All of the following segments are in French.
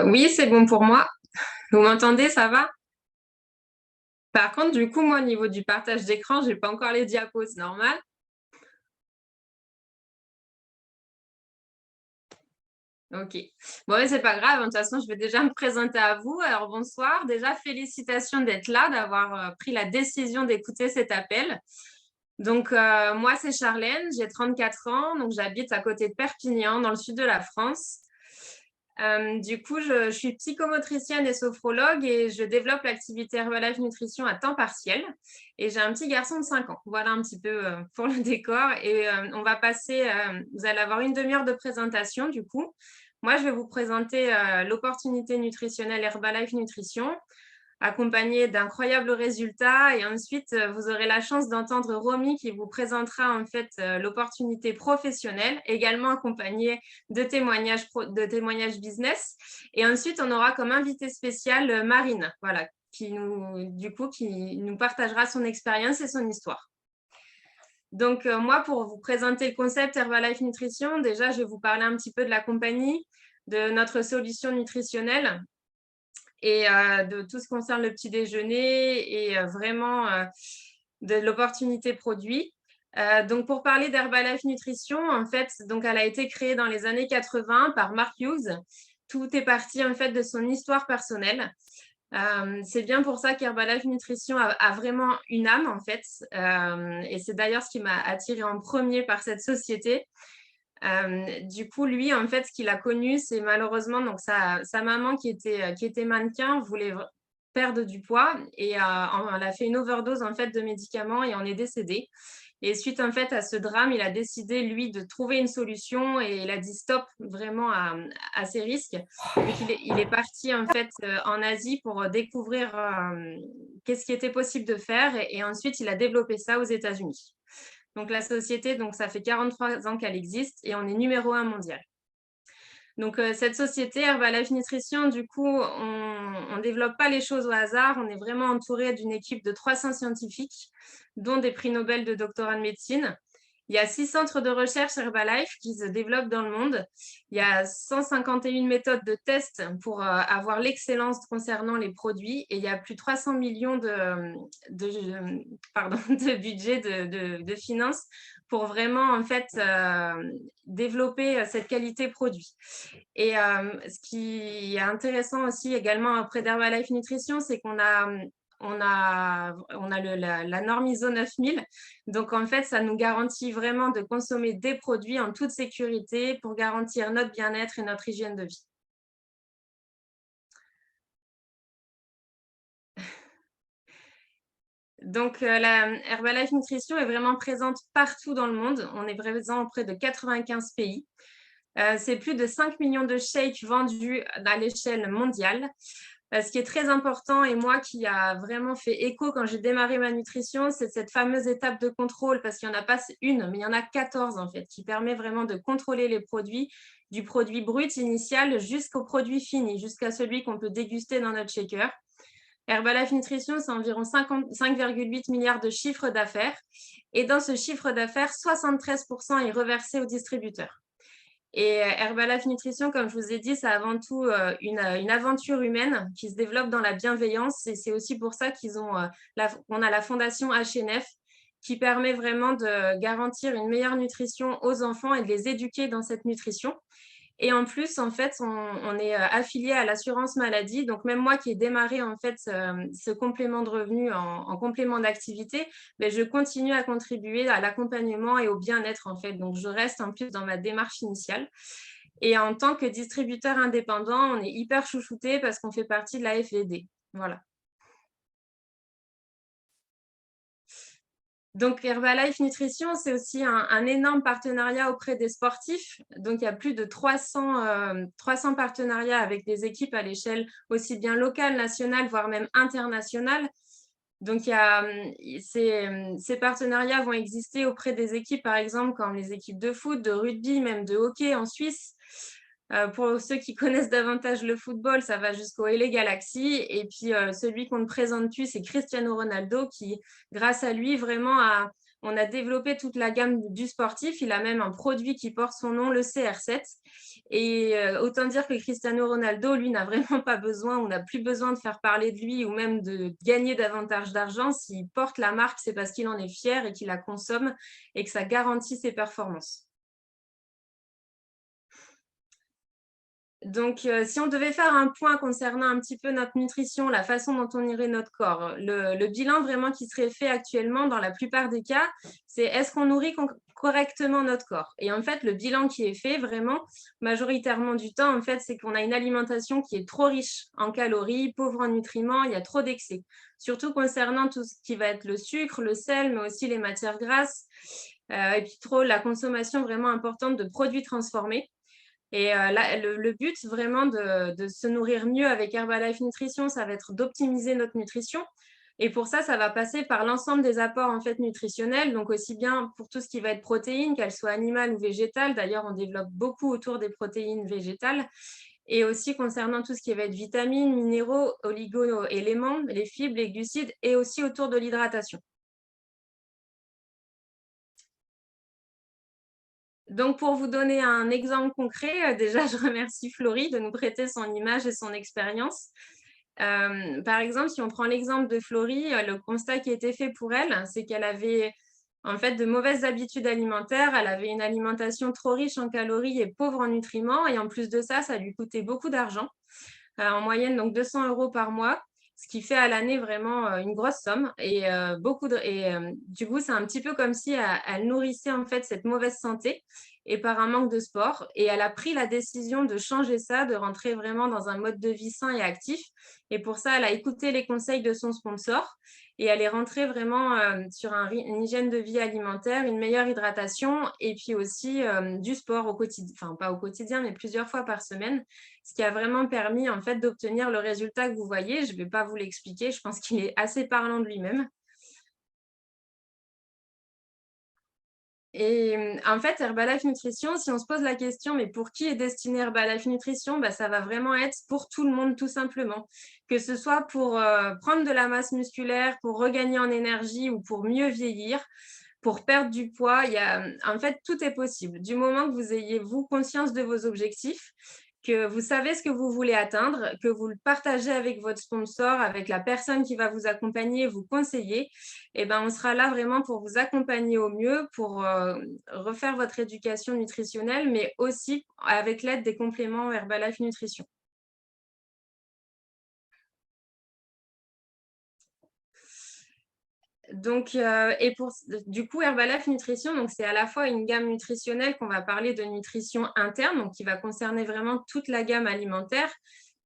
Oui, c'est bon pour moi. Vous m'entendez, ça va? Par contre, du coup, moi, au niveau du partage d'écran, j'ai pas encore les diapos, c'est normal. Ok. Bon, mais c'est pas grave. De toute façon, je vais déjà me présenter à vous. Alors, bonsoir. Déjà, félicitations d'être là, d'avoir pris la décision d'écouter cet appel. Donc, moi, c'est Charlène. J'ai 34 ans. Donc, j'habite à côté de Perpignan, dans le sud de la France. Du coup, je suis psychomotricienne et sophrologue et je développe l'activité Herbalife Nutrition à temps partiel. Et j'ai un petit garçon de 5 ans. Voilà un petit peu pour le décor. Et on va passer, vous allez avoir une demi-heure de présentation du coup. Moi, je vais vous présenter l'opportunité nutritionnelle Herbalife Nutrition, accompagné d'incroyables résultats. Et ensuite, vous aurez la chance d'entendre Romy qui vous présentera en fait l'opportunité professionnelle, également accompagnée de témoignages business. Et ensuite, on aura comme invité spécial Marine, voilà, qui nous partagera son expérience et son histoire. Donc, moi, pour vous présenter le concept Herbalife Nutrition, déjà, je vais vous parler un petit peu de la compagnie, de notre solution nutritionnelle et de tout ce qui concerne le petit déjeuner et vraiment de l'opportunité produit. Donc, pour parler d'Herbalife Nutrition, en fait, donc elle a été créée dans les années 80 par Mark Hughes. Tout est parti en fait de son histoire personnelle. C'est bien pour ça qu'Herbalife Nutrition a vraiment une âme en fait. Et c'est d'ailleurs ce qui m'a attirée en premier par cette société. Du coup, lui, en fait, ce qu'il a connu, c'est malheureusement donc sa maman qui était mannequin voulait perdre du poids et elle a fait une overdose en fait de médicaments et en est décédée. Et suite en fait à ce drame, il a décidé lui de trouver une solution et il a dit stop vraiment à ses risques. Donc il est parti en fait en Asie pour découvrir qu'est-ce qui était possible de faire et ensuite il a développé ça aux États-Unis. Donc la société, donc ça fait 43 ans qu'elle existe et on est numéro 1 mondial. Donc cette société Herbalife Nutrition, du coup, on ne développe pas les choses au hasard. On est vraiment entouré d'une équipe de 300 scientifiques, dont des prix Nobel de doctorat de médecine. Il y a 6 centres de recherche Herbalife qui se développent dans le monde. Il y a 151 méthodes de tests pour avoir l'excellence concernant les produits et il y a plus de 300 millions de budget de finances pour vraiment en fait développer cette qualité produit. Et ce qui est intéressant aussi également auprès d'Herbalife Nutrition, c'est qu'on a la norme ISO 9000. Donc, en fait, ça nous garantit vraiment de consommer des produits en toute sécurité pour garantir notre bien-être et notre hygiène de vie. Donc, la Herbalife Nutrition est vraiment présente partout dans le monde. On est présent auprès de 95 pays. C'est plus de 5 millions de shakes vendus à l'échelle mondiale. Ce qui est très important et moi qui a vraiment fait écho quand j'ai démarré ma nutrition, c'est cette fameuse étape de contrôle parce qu'il n'y en a pas une, mais il y en a 14 en fait, qui permet vraiment de contrôler les produits, du produit brut initial jusqu'au produit fini, jusqu'à celui qu'on peut déguster dans notre shaker. Herbalife Nutrition, c'est environ 5,8 milliards de chiffre d'affaires. Et dans ce chiffre d'affaires, 73% est reversé aux distributeurs. Et Herbalife Nutrition, comme je vous ai dit, c'est avant tout une aventure humaine qui se développe dans la bienveillance. Et c'est aussi pour ça qu'on a la fondation HNF qui permet vraiment de garantir une meilleure nutrition aux enfants et de les éduquer dans cette nutrition. Et en plus, en fait, on est affilié à l'assurance maladie. Donc, même moi qui ai démarré en fait ce complément de revenu en complément d'activité, ben, je continue à contribuer à l'accompagnement et au bien-être en fait. Donc, je reste en plus dans ma démarche initiale. Et en tant que distributeur indépendant, on est hyper chouchouté parce qu'on fait partie de la FED. Voilà. Donc, Herbalife Nutrition, c'est aussi un énorme partenariat auprès des sportifs. Donc, il y a plus de 300 partenariats avec des équipes à l'échelle aussi bien locale, nationale, voire même internationale. Donc, ces partenariats vont exister auprès des équipes, par exemple, comme les équipes de foot, de rugby, même de hockey en Suisse. Pour ceux qui connaissent davantage le football, ça va jusqu'au LA Galaxy. Et puis, celui qu'on ne présente plus, c'est Cristiano Ronaldo qui, grâce à lui, vraiment, on a développé toute la gamme du sportif. Il a même un produit qui porte son nom, le CR7. Et autant dire que Cristiano Ronaldo, lui, n'a vraiment pas besoin, on n'a plus besoin de faire parler de lui ou même de gagner davantage d'argent. S'il porte la marque, c'est parce qu'il en est fier et qu'il la consomme et que ça garantit ses performances. Donc, si on devait faire un point concernant un petit peu notre nutrition, la façon dont on irait notre corps, le bilan vraiment qui serait fait actuellement dans la plupart des cas, c'est est-ce qu'on nourrit correctement notre corps? Et en fait, le bilan qui est fait vraiment majoritairement du temps, en fait, c'est qu'on a une alimentation qui est trop riche en calories, pauvre en nutriments, il y a trop d'excès. Surtout concernant tout ce qui va être le sucre, le sel, mais aussi les matières grasses, et puis trop la consommation vraiment importante de produits transformés. Et là, le but vraiment de se nourrir mieux avec Herbalife Nutrition, ça va être d'optimiser notre nutrition. Et pour ça, ça va passer par l'ensemble des apports en fait nutritionnels, donc aussi bien pour tout ce qui va être protéines, qu'elles soient animales ou végétales. D'ailleurs, on développe beaucoup autour des protéines végétales. Et aussi concernant tout ce qui va être vitamines, minéraux, oligo-éléments, les fibres, les glucides, et aussi autour de l'hydratation. Donc, pour vous donner un exemple concret, déjà, je remercie Florie de nous prêter son image et son expérience. Par exemple, si on prend l'exemple de Florie, le constat qui a été fait pour elle, c'est qu'elle avait en fait de mauvaises habitudes alimentaires. Elle avait une alimentation trop riche en calories et pauvre en nutriments. Et en plus de ça, ça lui coûtait beaucoup d'argent, en moyenne donc 200 € par mois, ce qui fait à l'année vraiment une grosse somme. Et, du coup, c'est un petit peu comme si elle nourrissait en fait cette mauvaise santé et par un manque de sport. Et elle a pris la décision de changer ça, de rentrer vraiment dans un mode de vie sain et actif. Et pour ça, elle a écouté les conseils de son sponsor et elle est rentrée vraiment sur une hygiène de vie alimentaire, une meilleure hydratation et puis aussi du sport au quotidien, enfin pas au quotidien, mais plusieurs fois par semaine, ce qui a vraiment permis en fait d'obtenir le résultat que vous voyez. Je ne vais pas vous l'expliquer, je pense qu'il est assez parlant de lui-même. Et en fait, Herbalife Nutrition, si on se pose la question, mais pour qui est destiné Herbalife Nutrition? Bah, ça va vraiment être pour tout le monde, tout simplement. Que ce soit pour prendre de la masse musculaire, pour regagner en énergie ou pour mieux vieillir, pour perdre du poids, en fait, tout est possible. Du moment que vous ayez, vous, conscience de vos objectifs, que vous savez ce que vous voulez atteindre, que vous le partagez avec votre sponsor, avec la personne qui va vous accompagner, vous conseiller, et ben, on sera là vraiment pour vous accompagner au mieux, pour refaire votre éducation nutritionnelle, mais aussi avec l'aide des compléments Herbalife Nutrition. Donc, du coup, Herbalife Nutrition, donc c'est à la fois une gamme nutritionnelle qu'on va parler de nutrition interne, donc qui va concerner vraiment toute la gamme alimentaire,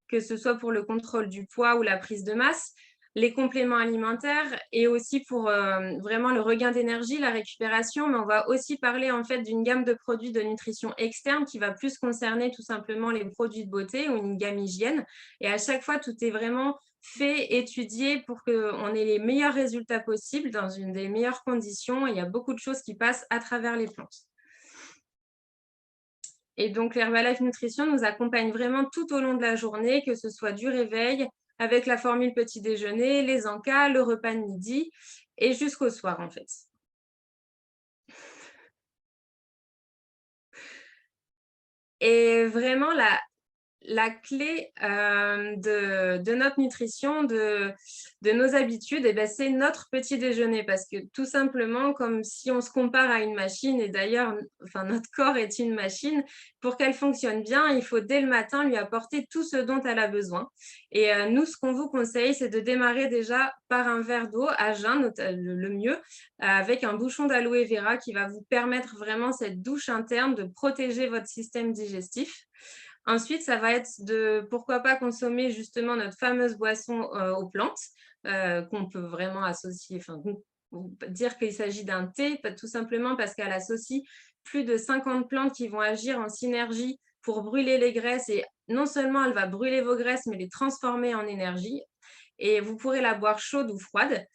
que ce soit pour le contrôle du poids ou la prise de masse, les compléments alimentaires et aussi pour vraiment le regain d'énergie, la récupération. Mais on va aussi parler en fait d'une gamme de produits de nutrition externe qui va plus concerner tout simplement les produits de beauté ou une gamme hygiène. Et à chaque fois, tout est vraiment fait, étudié pour qu'on ait les meilleurs résultats possibles dans une des meilleures conditions. Et il y a beaucoup de choses qui passent à travers les plantes. Et donc, l'Herbalife Nutrition nous accompagne vraiment tout au long de la journée, que ce soit du réveil, avec la formule petit déjeuner, les encas, le repas de midi et jusqu'au soir, en fait. Et vraiment, la clé de notre nutrition, de nos habitudes, eh ben, c'est notre petit déjeuner. Parce que tout simplement, comme si on se compare à une machine, et d'ailleurs, enfin, notre corps est une machine, pour qu'elle fonctionne bien, il faut dès le matin lui apporter tout ce dont elle a besoin. Et nous, ce qu'on vous conseille, c'est de démarrer déjà par un verre d'eau à jeun, le mieux, avec un bouchon d'aloe vera qui va vous permettre vraiment cette douche interne, de protéger votre système digestif. Ensuite, ça va être de, pourquoi pas, consommer justement notre fameuse boisson aux plantes, qu'on peut vraiment associer, enfin, dire qu'il s'agit d'un thé, tout simplement parce qu'elle associe plus de 50 plantes qui vont agir en synergie pour brûler les graisses. Et non seulement elle va brûler vos graisses, mais les transformer en énergie. Et vous pourrez la boire chaude ou froide.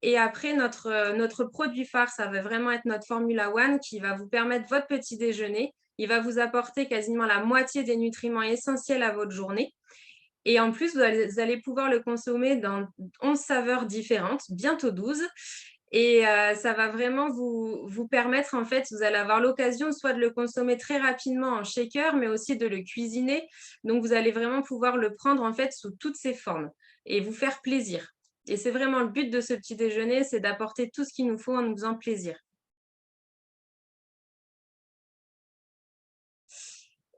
Et après, notre produit phare, ça va vraiment être notre Formula One qui va vous permettre votre petit déjeuner. Il va vous apporter quasiment la moitié des nutriments essentiels à votre journée. Et en plus, vous allez pouvoir le consommer dans 11 saveurs différentes, bientôt 12. Et ça va vraiment vous permettre, en fait, vous allez avoir l'occasion soit de le consommer très rapidement en shaker, mais aussi de le cuisiner. Donc, vous allez vraiment pouvoir le prendre, en fait, sous toutes ses formes et vous faire plaisir. Et c'est vraiment le but de ce petit déjeuner, c'est d'apporter tout ce qu'il nous faut en nous faisant plaisir.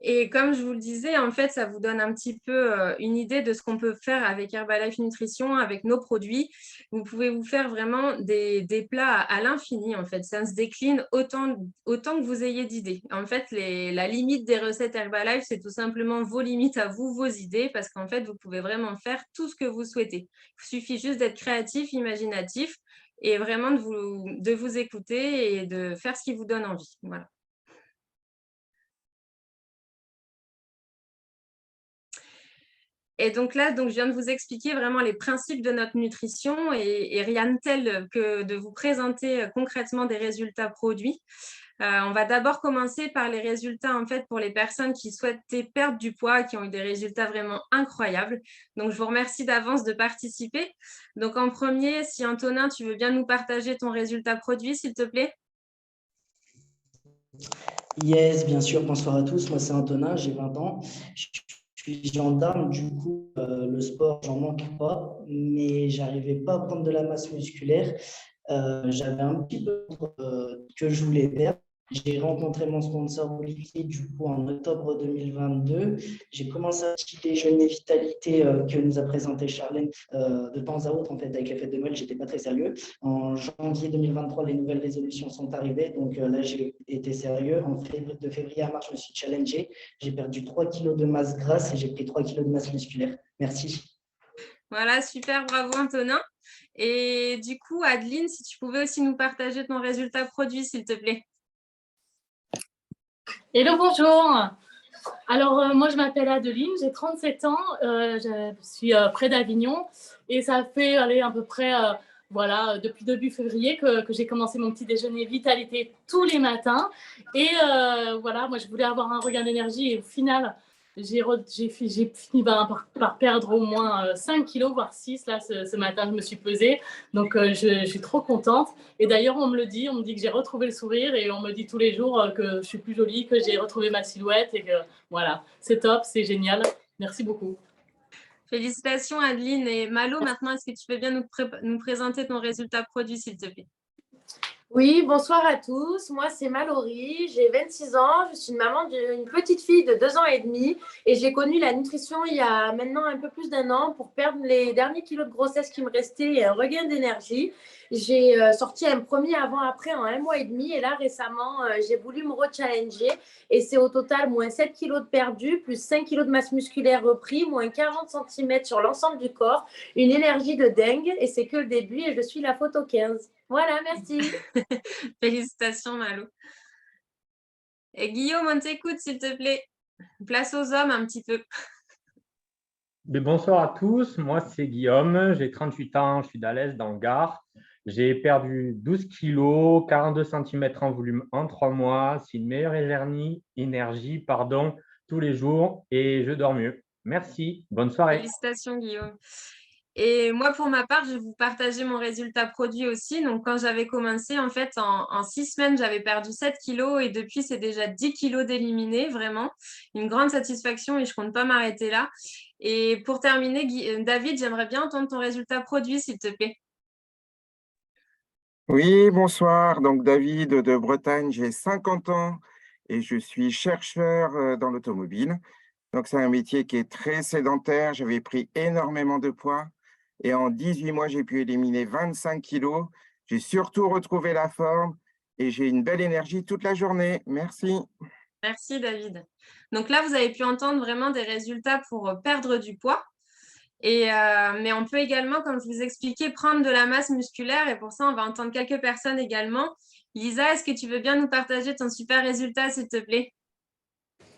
Et comme je vous le disais, en fait, ça vous donne un petit peu une idée de ce qu'on peut faire avec Herbalife Nutrition, avec nos produits. Vous pouvez vous faire vraiment des plats à l'infini, en fait. Ça se décline autant que vous ayez d'idées. En fait, la limite des recettes Herbalife, c'est tout simplement vos limites à vous, vos idées, parce qu'en fait, vous pouvez vraiment faire tout ce que vous souhaitez. Il suffit juste d'être créatif, imaginatif, et vraiment de vous écouter et de faire ce qui vous donne envie. Voilà. Et donc là, je viens de vous expliquer vraiment les principes de notre nutrition et rien de tel que de vous présenter concrètement des résultats produits. On va d'abord commencer par les résultats en fait pour les personnes qui souhaitaient perdre du poids, qui ont eu des résultats vraiment incroyables. Donc, je vous remercie d'avance de participer. Donc, en premier, si Antonin, tu veux bien nous partager ton résultat produit, s'il te plaît. Yes, bien sûr. Bonsoir à tous. Moi, c'est Antonin, j'ai 20 ans. Je suis gendarme, du coup, le sport, j'en manque pas, mais j'arrivais pas à prendre de la masse musculaire. J'avais un petit peu que je voulais perdre. J'ai rencontré mon sponsor Olivier du coup en octobre 2022. J'ai commencé un petit déjeuner vitalité que nous a présenté Charlène de temps à autre. En fait, avec les fêtes de Noël, j'étais pas très sérieux. En janvier 2023, les nouvelles résolutions sont arrivées. Donc là, j'ai été sérieux. De février à mars, je me suis challengé. J'ai perdu 3 kilos de masse grasse et j'ai pris 3 kilos de masse musculaire. Merci. Voilà, super, bravo Antonin. Et du coup, Adeline, si tu pouvais aussi nous partager ton résultat produit, s'il te plaît. Hello, bonjour. Alors, moi, je m'appelle Adeline, j'ai 37 ans, je suis près d'Avignon et ça fait à peu près, voilà, depuis début février que j'ai commencé mon petit déjeuner vitalité tous les matins. Et voilà, moi, je voulais avoir un regain d'énergie et au final, j'ai fini par perdre au moins 5 kilos, voire 6. Là, ce matin, je me suis pesée. Donc, je suis trop contente. Et d'ailleurs, on me dit que j'ai retrouvé le sourire et on me dit tous les jours que je suis plus jolie, que j'ai retrouvé ma silhouette et que voilà, c'est top, c'est génial. Merci beaucoup. Félicitations Adeline. Et Malo, maintenant, est-ce que tu peux bien nous présenter ton résultat produit, s'il te plaît? Oui, bonsoir à tous. Moi, c'est Mallory, j'ai 26 ans, je suis une maman d'une petite fille de 2 ans et demi et j'ai connu la nutrition il y a maintenant un peu plus d'un an pour perdre les derniers kilos de grossesse qui me restaient et un regain d'énergie. J'ai sorti un premier avant-après en 1 mois et demi et là, récemment, j'ai voulu me rechallenger et c'est au total moins 7 kilos de perdu, plus 5 kilos de masse musculaire repris, moins 40 cm sur l'ensemble du corps, une énergie de dingue et c'est que le début et je suis la photo 15. Voilà, merci. Félicitations, Malo. Et Guillaume, on t'écoute, s'il te plaît. Place aux hommes un petit peu. Mais bonsoir à tous, moi c'est Guillaume, j'ai 38 ans, je suis d'Alès dans le Gard. J'ai perdu 12 kilos, 42 cm en volume en 3 mois. C'est une meilleure énergie, tous les jours et je dors mieux. Merci, bonne soirée. Félicitations, Guillaume. Et moi, pour ma part, je vais vous partager mon résultat produit aussi. Donc, quand j'avais commencé, en fait, en 6 semaines, j'avais perdu 7 kilos et depuis, c'est déjà 10 kilos d'éliminés, vraiment. Une grande satisfaction et je compte pas m'arrêter là. Et pour terminer, David, j'aimerais bien entendre ton résultat produit, s'il te plaît. Oui, bonsoir. Donc, David de Bretagne, j'ai 50 ans et je suis chercheur dans l'automobile. Donc, c'est un métier qui est très sédentaire. J'avais pris énormément de poids et en 18 mois, j'ai pu éliminer 25 kilos. J'ai surtout retrouvé la forme et j'ai une belle énergie toute la journée. Merci. Merci, David. Donc là, vous avez pu entendre vraiment des résultats pour perdre du poids. Mais on peut également, comme je vous expliquais, prendre de la masse musculaire. Et pour ça, on va entendre quelques personnes également. Lisa, est-ce que tu veux bien nous partager ton super résultat, s'il te plaît?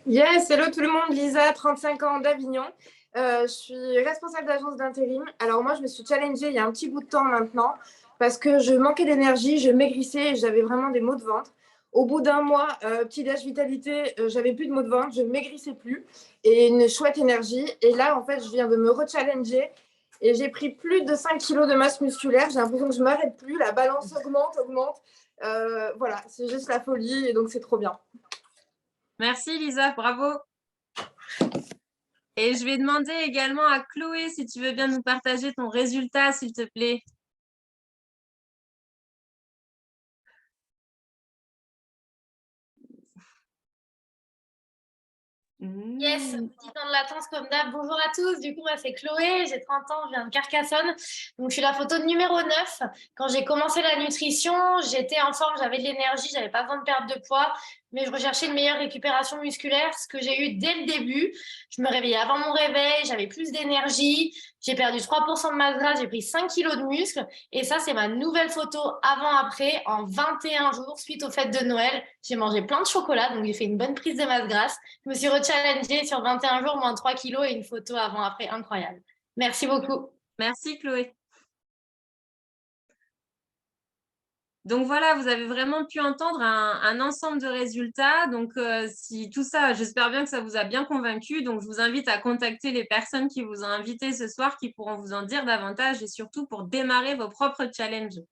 Yes, hello tout le monde, Lisa, 35 ans d'Avignon. Je suis responsable d'agence d'intérim. Alors moi, je me suis challengée il y a un petit bout de temps maintenant parce que je manquais d'énergie, je maigrissais et j'avais vraiment des maux de ventre. Au bout d'un mois, petit déj vitalité, j'avais plus de maux de ventre, je maigrissais plus et une chouette énergie. Et là, en fait, je viens de me rechallenger et j'ai pris plus de 5 kilos de masse musculaire. J'ai l'impression que je ne m'arrête plus. La balance augmente. Voilà, c'est juste la folie et donc c'est trop bien. Merci Lisa, bravo. Et je vais demander également à Chloé si tu veux bien nous partager ton résultat, s'il te plaît. Yes, petit temps de latence comme d'hab. Bonjour à tous, du coup moi c'est Chloé, j'ai 30 ans, je viens de Carcassonne. Donc je suis la photo numéro 9. Quand j'ai commencé la nutrition, j'étais en forme, j'avais de l'énergie, j'avais pas besoin de perdre de poids, mais je recherchais une meilleure récupération musculaire, ce que j'ai eu dès le début. Je me réveillais avant mon réveil, j'avais plus d'énergie, j'ai perdu 3% de masse grasse, j'ai pris 5 kilos de muscle. Et ça, c'est ma nouvelle photo avant-après en 21 jours suite aux fêtes de Noël. J'ai mangé plein de chocolat, donc j'ai fait une bonne prise de masse grasse. Je me suis rechallengée sur 21 jours, moins 3 kilos et une photo avant-après incroyable. Merci beaucoup. Merci Chloé. Donc voilà, vous avez vraiment pu entendre un ensemble de résultats. Donc si tout ça, j'espère bien que ça vous a bien convaincu. Donc je vous invite à contacter les personnes qui vous ont invité ce soir, qui pourront vous en dire davantage et surtout pour démarrer vos propres challenges.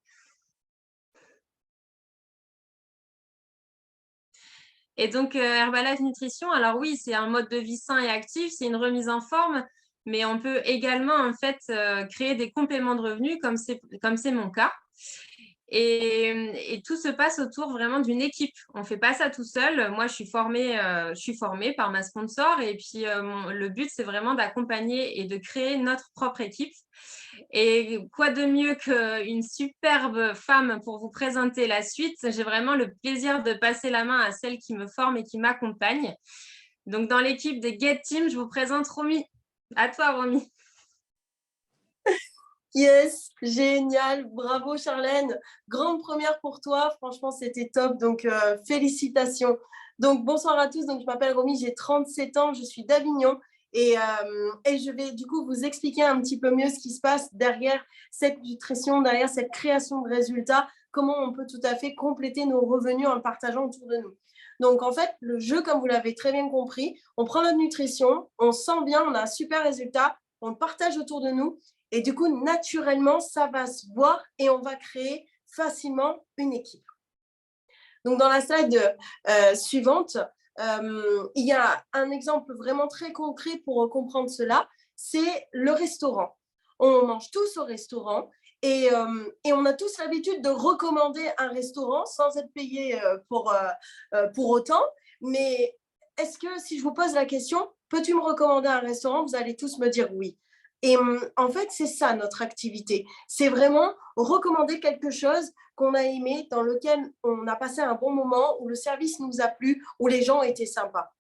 Et donc Herbalife Nutrition, alors oui, c'est un mode de vie sain et actif, c'est une remise en forme, mais on peut également en fait créer des compléments de revenus comme c'est mon cas. Et tout se passe autour vraiment d'une équipe. On ne fait pas ça tout seul. Moi, je suis formée par ma sponsor et puis le but, c'est vraiment d'accompagner et de créer notre propre équipe. Et quoi de mieux qu'une superbe femme pour vous présenter la suite? J'ai vraiment le plaisir de passer la main à celle qui me forme et qui m'accompagne. Donc, dans l'équipe des Get Team, je vous présente Romy. À toi, Romy. Yes, génial, bravo Charlène, grande première pour toi, franchement c'était top, donc félicitations. Donc bonsoir à tous, donc je m'appelle Romy, j'ai 37 ans, je suis d'Avignon et je vais du coup vous expliquer un petit peu mieux ce qui se passe derrière cette nutrition, derrière cette création de résultats, comment on peut tout à fait compléter nos revenus en le partageant autour de nous. Donc en fait, le jeu, comme vous l'avez très bien compris, on prend notre nutrition, on sent bien, on a un super résultat, on le partage autour de nous. Et du coup, naturellement, ça va se voir et on va créer facilement une équipe. Donc, dans la slide suivante, il y a un exemple vraiment très concret pour comprendre cela, c'est le restaurant. On mange tous au restaurant et on a tous l'habitude de recommander un restaurant sans être payé pour autant. Mais est-ce que si je vous pose la question, peux-tu me recommander un restaurant? Vous allez tous me dire oui. Et en fait, c'est ça notre activité. C'est vraiment recommander quelque chose qu'on a aimé, dans lequel on a passé un bon moment, où le service nous a plu, où les gens étaient sympas.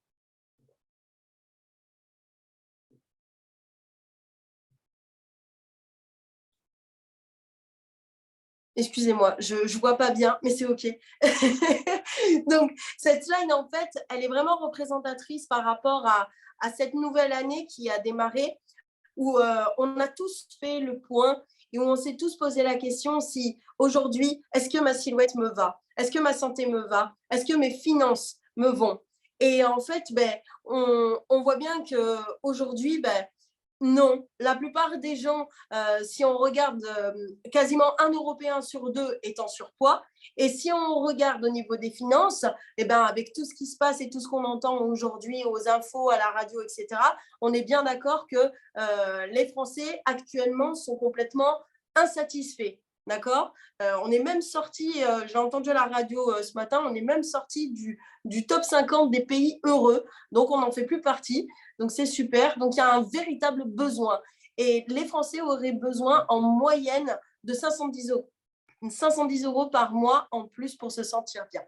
Excusez-moi, je ne vois pas bien, mais c'est OK. Donc, cette slide, en fait, elle est vraiment représentatrice par rapport à cette nouvelle année qui a démarré, où on a tous fait le point et où on s'est tous posé la question si aujourd'hui, est-ce que ma silhouette me va? Est-ce que ma santé me va? Est-ce que mes finances me vont? Et en fait, on voit bien qu'aujourd'hui, non. La plupart des gens, si on regarde quasiment un Européen sur deux est en surpoids. Et si on regarde au niveau des finances, avec tout ce qui se passe et tout ce qu'on entend aujourd'hui aux infos, à la radio, etc., on est bien d'accord que les Français actuellement sont complètement insatisfaits. D'accord? On est même sorti, j'ai entendu à la radio ce matin, on est même sorti du top 50 des pays heureux. Donc, on n'en fait plus partie. Donc, c'est super. Donc, il y a un véritable besoin. Et les Français auraient besoin en moyenne de 510 euros. 510 euros par mois en plus pour se sentir bien.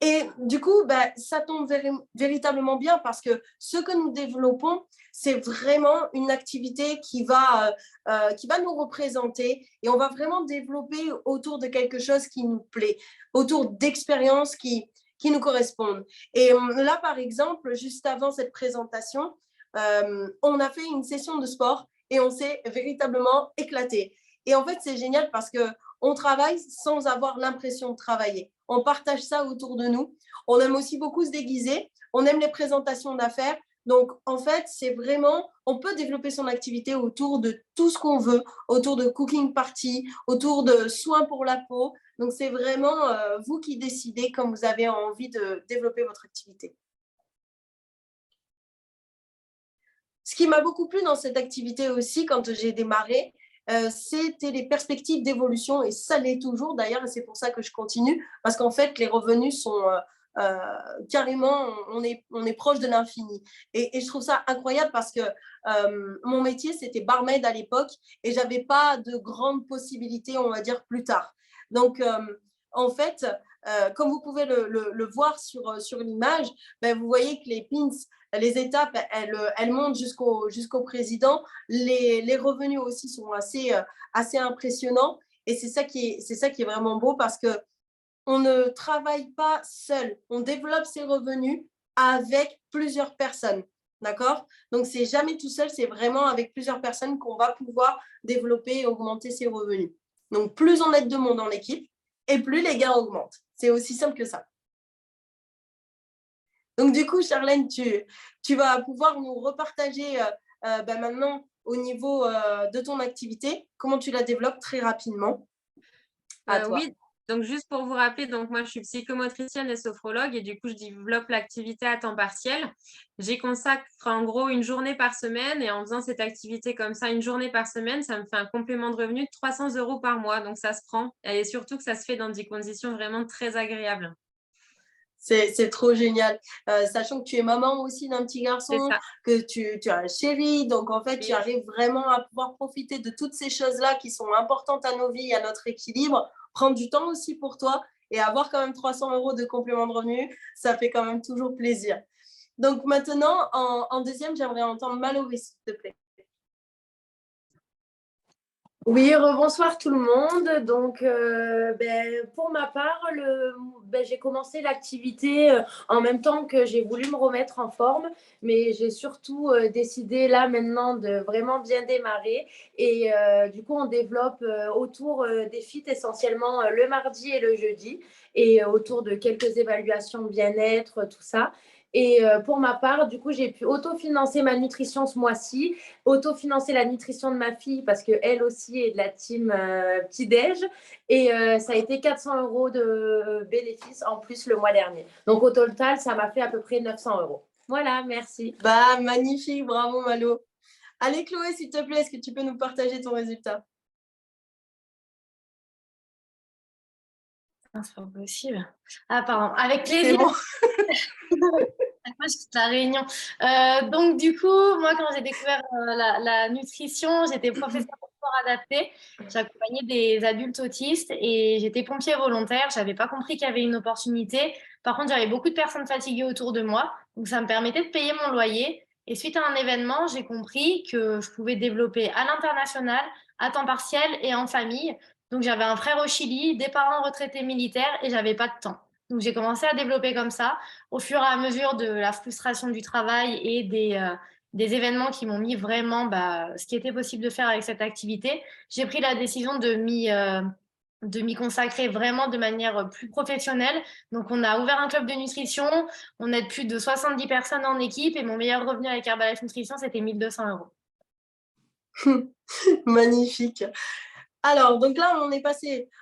Et du coup, ça tombe véritablement bien parce que ce que nous développons, c'est vraiment une activité qui va nous représenter et on va vraiment développer autour de quelque chose qui nous plaît, autour d'expériences qui nous correspondent. Et là, par exemple, juste avant cette présentation, on a fait une session de sport et on s'est véritablement éclaté. Et en fait, c'est génial parce qu'on travaille sans avoir l'impression de travailler. On partage ça autour de nous. On aime aussi beaucoup se déguiser. On aime les présentations d'affaires. Donc, en fait, c'est vraiment, on peut développer son activité autour de tout ce qu'on veut, autour de cooking party, autour de soins pour la peau. Donc, c'est vraiment vous qui décidez quand vous avez envie de développer votre activité. Ce qui m'a beaucoup plu dans cette activité aussi, quand j'ai démarré, c'était les perspectives d'évolution, et ça l'est toujours d'ailleurs, et c'est pour ça que je continue, parce qu'en fait, les revenus sont carrément, on est proche de l'infini. Et je trouve ça incroyable parce que mon métier, c'était barmaid à l'époque, et je n'avais pas de grandes possibilités, on va dire, plus tard. Donc, en fait, comme vous pouvez le voir sur l'image, ben, vous voyez que les pins, les étapes, elles montent jusqu'au président. Les revenus aussi sont assez impressionnants. Et c'est ça qui est vraiment beau, parce qu'on ne travaille pas seul. On développe ses revenus avec plusieurs personnes. D'accord? Donc, c'est jamais tout seul, c'est vraiment avec plusieurs personnes qu'on va pouvoir développer et augmenter ses revenus. Donc, plus on aide de monde dans l'équipe, et plus les gains augmentent. C'est aussi simple que ça. Donc, du coup, Charlène, tu vas pouvoir nous repartager maintenant au niveau de ton activité, comment tu la développes très rapidement. Oui, donc juste pour vous rappeler, donc moi je suis psychomotricienne et sophrologue, et du coup je développe l'activité à temps partiel. J'y consacre en gros une journée par semaine, et en faisant cette activité comme ça, une journée par semaine, ça me fait un complément de revenu de 300 € par mois. Donc ça se prend, et surtout que ça se fait dans des conditions vraiment très agréables. C'est trop génial, sachant que tu es maman aussi d'un petit garçon, que tu as un chéri, donc en fait, tu arrives vraiment à pouvoir profiter de toutes ces choses-là qui sont importantes à nos vies, à notre équilibre, prendre du temps aussi pour toi, et avoir quand même 300 € de complément de revenu, ça fait quand même toujours plaisir. Donc maintenant, en deuxième, j'aimerais entendre Mallory, s'il te plaît. Oui, rebonsoir tout le monde. Donc, pour ma part, j'ai commencé l'activité en même temps que j'ai voulu me remettre en forme, mais j'ai surtout décidé là maintenant de vraiment bien démarrer. Et du coup, on développe autour des feats essentiellement le mardi et le jeudi, et autour de quelques évaluations bien-être, tout ça. Et pour ma part, du coup, j'ai pu autofinancer ma nutrition ce mois-ci, autofinancer la nutrition de ma fille parce qu'elle aussi est de la team petit-déj. Et ça a été 400 € de bénéfices en plus le mois dernier. Donc, au total, ça m'a fait à peu près 900 €. Voilà, merci. Bah, magnifique, bravo Malo. Allez, Chloé, s'il te plaît, est-ce que tu peux nous partager ton résultat? C'est pas possible. Ah, pardon. Avec plaisir. Bon. Moi, je quitte la réunion. Donc, du coup, moi, quand j'ai découvert la nutrition, j'étais professeure de sport adapté. J'accompagnais des adultes autistes et j'étais pompier volontaire. Je n'avais pas compris qu'il y avait une opportunité. Par contre, j'avais beaucoup de personnes fatiguées autour de moi. Donc, ça me permettait de payer mon loyer. Et suite à un événement, j'ai compris que je pouvais développer à l'international, à temps partiel et en famille. Donc, j'avais un frère au Chili, des parents retraités militaires et j'avais pas de temps. Donc, j'ai commencé à développer comme ça au fur et à mesure de la frustration du travail et des événements qui m'ont mis vraiment ce qui était possible de faire avec cette activité. J'ai pris la décision de m'y consacrer vraiment de manière plus professionnelle. Donc, on a ouvert un club de nutrition, on aide plus de 70 personnes en équipe, et mon meilleur revenu avec Herbalife Nutrition, c'était 1 200 €. Magnifique. Alors, donc là,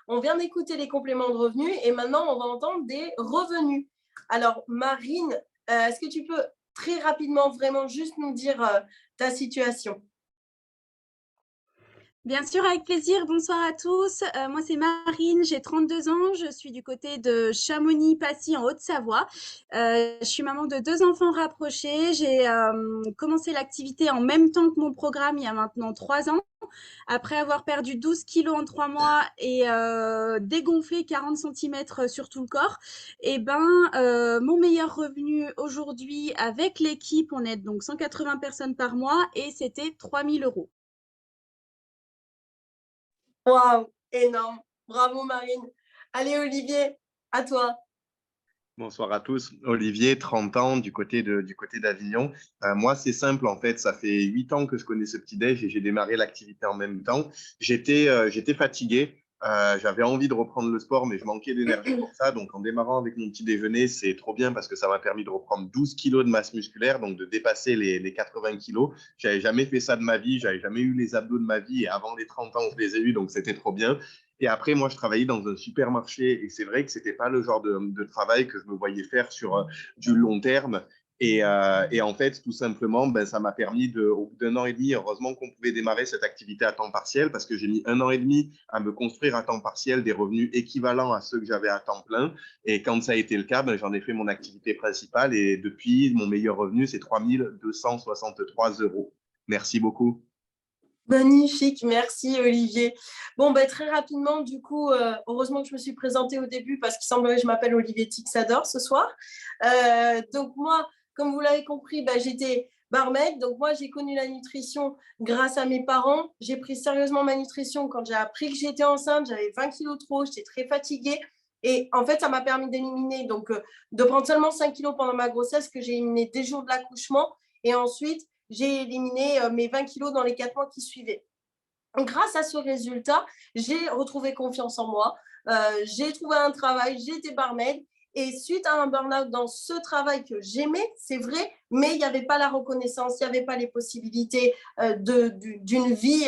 on vient d'écouter les compléments de revenus, et maintenant, on va entendre des revenus. Alors, Marine, est-ce que tu peux très rapidement vraiment juste nous dire ta situation? Bien sûr, avec plaisir. Bonsoir à tous. Moi, c'est Marine, j'ai 32 ans. Je suis du côté de Chamonix-Passy, en Haute-Savoie. Je suis maman de 2 enfants rapprochés. J'ai commencé l'activité en même temps que mon programme il y a maintenant 3 ans. Après avoir perdu 12 kilos en 3 mois et dégonflé 40 cm sur tout le corps, mon meilleur revenu aujourd'hui avec l'équipe, on aide donc 180 personnes par mois, et c'était 3 000 €. Waouh, énorme. Bravo, Marine. Allez, Olivier, à toi. Bonsoir à tous. Olivier, 30 ans, du côté d'Avignon. Moi, c'est simple, en fait. Ça fait 8 ans que je connais ce petit-déj et j'ai démarré l'activité en même temps. J'étais fatigué. J'avais envie de reprendre le sport, mais je manquais d'énergie pour ça. Donc, en démarrant avec mon petit déjeuner, c'est trop bien parce que ça m'a permis de reprendre 12 kilos de masse musculaire, donc de dépasser les 80 kilos. Je n'avais jamais fait ça de ma vie, je n'avais jamais eu les abdos de ma vie. Et avant les 30 ans, je les ai eus, donc c'était trop bien. Et après, moi, je travaillais dans un supermarché et c'est vrai que ce n'était pas le genre de travail que je me voyais faire sur du long terme. Et en fait, tout simplement, ça m'a permis, au bout d'un an et demi, heureusement qu'on pouvait démarrer cette activité à temps partiel parce que j'ai mis 1 an et demi à me construire à temps partiel des revenus équivalents à ceux que j'avais à temps plein. Et quand ça a été le cas, j'en ai fait mon activité principale et depuis, mon meilleur revenu, c'est 3 263 €. Merci beaucoup. Magnifique, merci Olivier. Bon, très rapidement, du coup, heureusement que je me suis présentée au début parce qu'il semblerait que je m'appelle Olivier Tixador ce soir. Donc moi, comme vous l'avez compris, j'étais barmaid. Donc moi, j'ai connu la nutrition grâce à mes parents. J'ai pris sérieusement ma nutrition quand j'ai appris que j'étais enceinte. J'avais 20 kilos trop, j'étais très fatiguée. Et en fait, ça m'a permis d'éliminer, donc de prendre seulement 5 kilos pendant ma grossesse que j'ai éliminé dès le jour de l'accouchement. Et ensuite, j'ai éliminé mes 20 kilos dans les 4 mois qui suivaient. Grâce à ce résultat, j'ai retrouvé confiance en moi. J'ai trouvé un travail, j'ai été barmaid. Et suite à un burn-out dans ce travail que j'aimais, c'est vrai, mais il n'y avait pas la reconnaissance, il n'y avait pas les possibilités d'une vie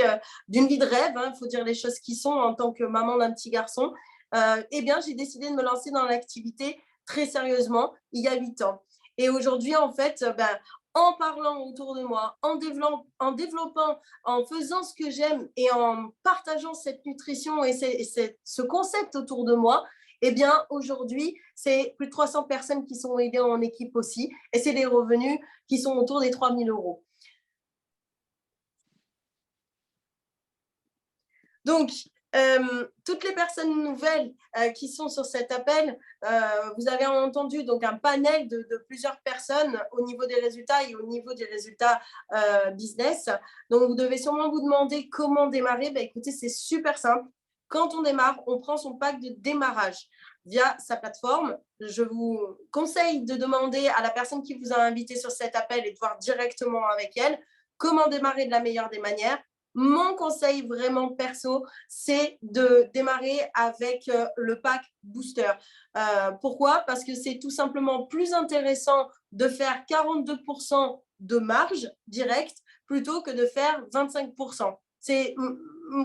de rêve, il faut dire les choses qui sont en tant que maman d'un petit garçon. Eh bien, j'ai décidé de me lancer dans l'activité très sérieusement il y a 8 ans. Et aujourd'hui, en fait, en parlant autour de moi, en développant, en faisant ce que j'aime et en partageant cette nutrition et ce concept autour de moi, eh bien, aujourd'hui, c'est plus de 300 personnes qui sont aidées en équipe aussi. Et c'est des revenus qui sont autour des 3 000 €. Donc, toutes les personnes nouvelles qui sont sur cet appel, vous avez entendu donc un panel de plusieurs personnes au niveau des résultats et au niveau des résultats business. Donc, vous devez sûrement vous demander comment démarrer. Écoutez, c'est super simple. Quand on démarre, on prend son pack de démarrage via sa plateforme. Je vous conseille de demander à la personne qui vous a invité sur cet appel et de voir directement avec elle comment démarrer de la meilleure des manières. Mon conseil vraiment perso, c'est de démarrer avec le pack booster. Pourquoi? Parce que c'est tout simplement plus intéressant de faire 42% de marge directe plutôt que de faire 25%.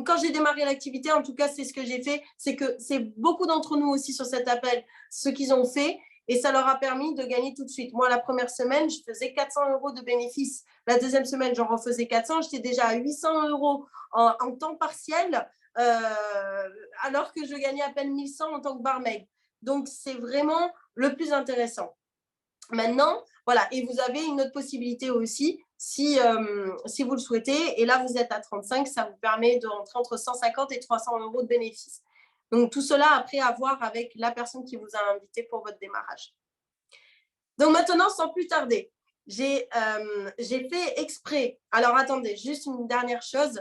Quand j'ai démarré l'activité, en tout cas, c'est ce que j'ai fait. C'est que c'est beaucoup d'entre nous aussi sur cet appel, ce qu'ils ont fait. Et ça leur a permis de gagner tout de suite. Moi, la première semaine, je faisais 400 € de bénéfices. La deuxième semaine, j'en refaisais 400. J'étais déjà à 800 € en temps partiel, alors que je gagnais à peine 1100 en tant que barmaid. Donc, c'est vraiment le plus intéressant. Maintenant, voilà. Et vous avez une autre possibilité aussi, si vous le souhaitez. Et là, vous êtes à 35. Ça vous permet de rentrer entre 150 et 300 € de bénéfices. Donc, tout cela, après, à voir avec la personne qui vous a invité pour votre démarrage. Donc, maintenant, sans plus tarder, j'ai fait exprès. Alors, attendez, juste une dernière chose.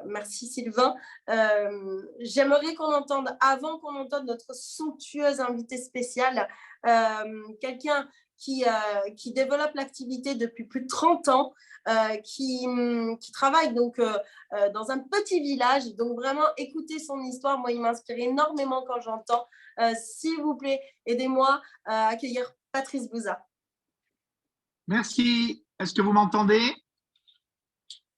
Merci, Sylvain. J'aimerais qu'on entende, avant qu'on entende notre somptueuse invitée spéciale, quelqu'un qui développe l'activité depuis plus de 30 ans, qui travaille donc dans un petit village. Donc vraiment, écoutez son histoire. Moi, il m'inspire énormément quand j'entends. S'il vous plaît, aidez-moi à accueillir Patrice Bouza. Merci. Est-ce que vous m'entendez?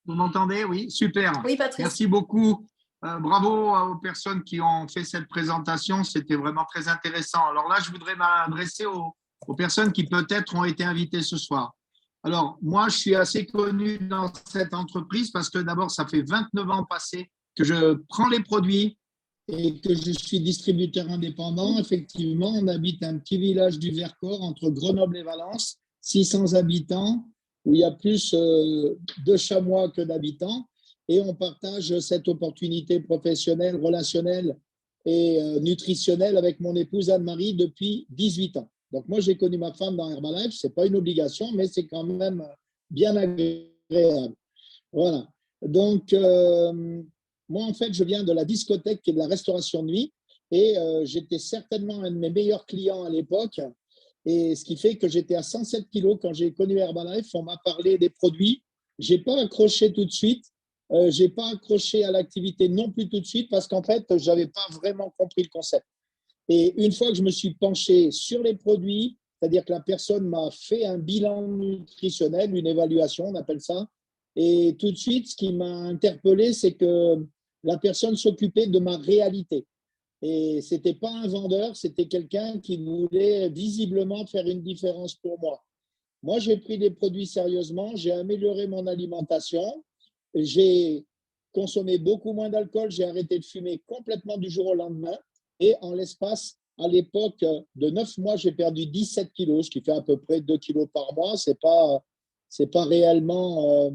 Vous m'entendez? Oui, super. Oui, Patrice. Merci beaucoup. Bravo aux personnes qui ont fait cette présentation. C'était vraiment très intéressant. Alors là, je voudrais m'adresser aux personnes qui peut-être ont été invitées ce soir. Alors, moi, je suis assez connu dans cette entreprise parce que d'abord, ça fait 29 ans passés que je prends les produits et que je suis distributeur indépendant. Effectivement, on habite un petit village du Vercors entre Grenoble et Valence, 600 habitants, où il y a plus de chamois que d'habitants. Et on partage cette opportunité professionnelle, relationnelle et nutritionnelle avec mon épouse Anne-Marie depuis 18 ans. Donc, moi, j'ai connu ma femme dans Herbalife. Ce n'est pas une obligation, mais c'est quand même bien agréable. Voilà. Donc, moi, en fait, je viens de la discothèque et de la restauration de nuit. Et j'étais certainement un de mes meilleurs clients à l'époque. Et ce qui fait que j'étais à 107 kilos quand j'ai connu Herbalife. On m'a parlé des produits. Je n'ai pas accroché tout de suite. Je n'ai pas accroché à l'activité non plus tout de suite parce qu'en fait, je n'avais pas vraiment compris le concept. Et une fois que je me suis penché sur les produits, c'est-à-dire que la personne m'a fait un bilan nutritionnel, une évaluation, on appelle ça, et tout de suite, ce qui m'a interpellé, c'est que la personne s'occupait de ma réalité. Et ce n'était pas un vendeur, c'était quelqu'un qui voulait visiblement faire une différence pour moi. Moi, j'ai pris les produits sérieusement, j'ai amélioré mon alimentation, j'ai consommé beaucoup moins d'alcool, j'ai arrêté de fumer complètement du jour au lendemain. Et en l'espace, à l'époque de 9 mois, j'ai perdu 17 kilos, ce qui fait à peu près 2 kilos par mois. Ce n'est pas réellement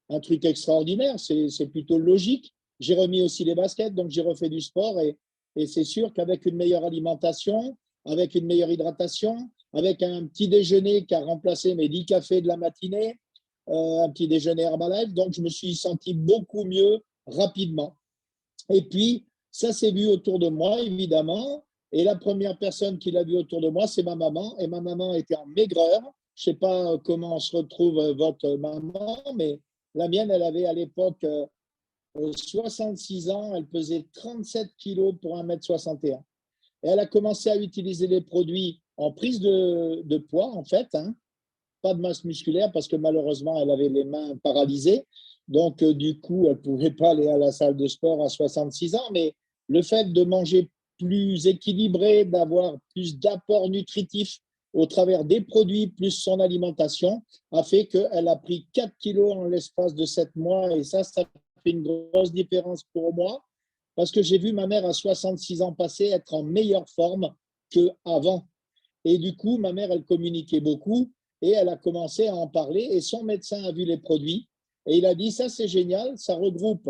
un truc extraordinaire, c'est plutôt logique. J'ai remis aussi les baskets, donc j'ai refait du sport. Et c'est sûr qu'avec une meilleure alimentation, avec une meilleure hydratation, avec un petit déjeuner qui a remplacé mes 10 cafés de la matinée, un petit déjeuner Herbalife, donc je me suis senti beaucoup mieux rapidement. Et puis, ça s'est vu autour de moi, évidemment. Et la première personne qui l'a vu autour de moi, c'est ma maman. Et ma maman était en maigreur. Je ne sais pas comment se retrouve votre maman, mais la mienne, elle avait à l'époque 66 ans. Elle pesait 37 kilos pour 1,61 m. Et elle a commencé à utiliser les produits en prise de poids, en fait, hein. Pas de masse musculaire parce que malheureusement, elle avait les mains paralysées. Donc, du coup, elle ne pouvait pas aller à la salle de sport à 66 ans. Mais le fait de manger plus équilibré, d'avoir plus d'apports nutritifs au travers des produits, plus son alimentation, a fait qu'elle a pris 4 kilos en l'espace de 7 mois. Et ça fait une grosse différence pour moi parce que j'ai vu ma mère à 66 ans passer être en meilleure forme qu'avant. Et du coup, ma mère, elle communiquait beaucoup et elle a commencé à en parler. Et son médecin a vu les produits et il a dit, ça c'est génial, ça regroupe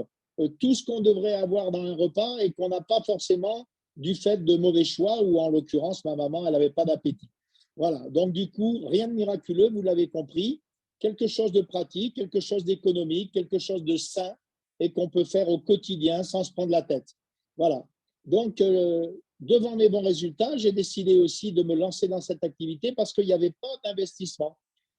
tout ce qu'on devrait avoir dans un repas et qu'on n'a pas forcément du fait de mauvais choix ou en l'occurrence, ma maman, elle n'avait pas d'appétit. Voilà, donc du coup, rien de miraculeux, vous l'avez compris, quelque chose de pratique, quelque chose d'économique, quelque chose de sain et qu'on peut faire au quotidien sans se prendre la tête. Voilà, donc devant mes bons résultats, j'ai décidé aussi de me lancer dans cette activité parce qu'il n'y avait pas d'investissement.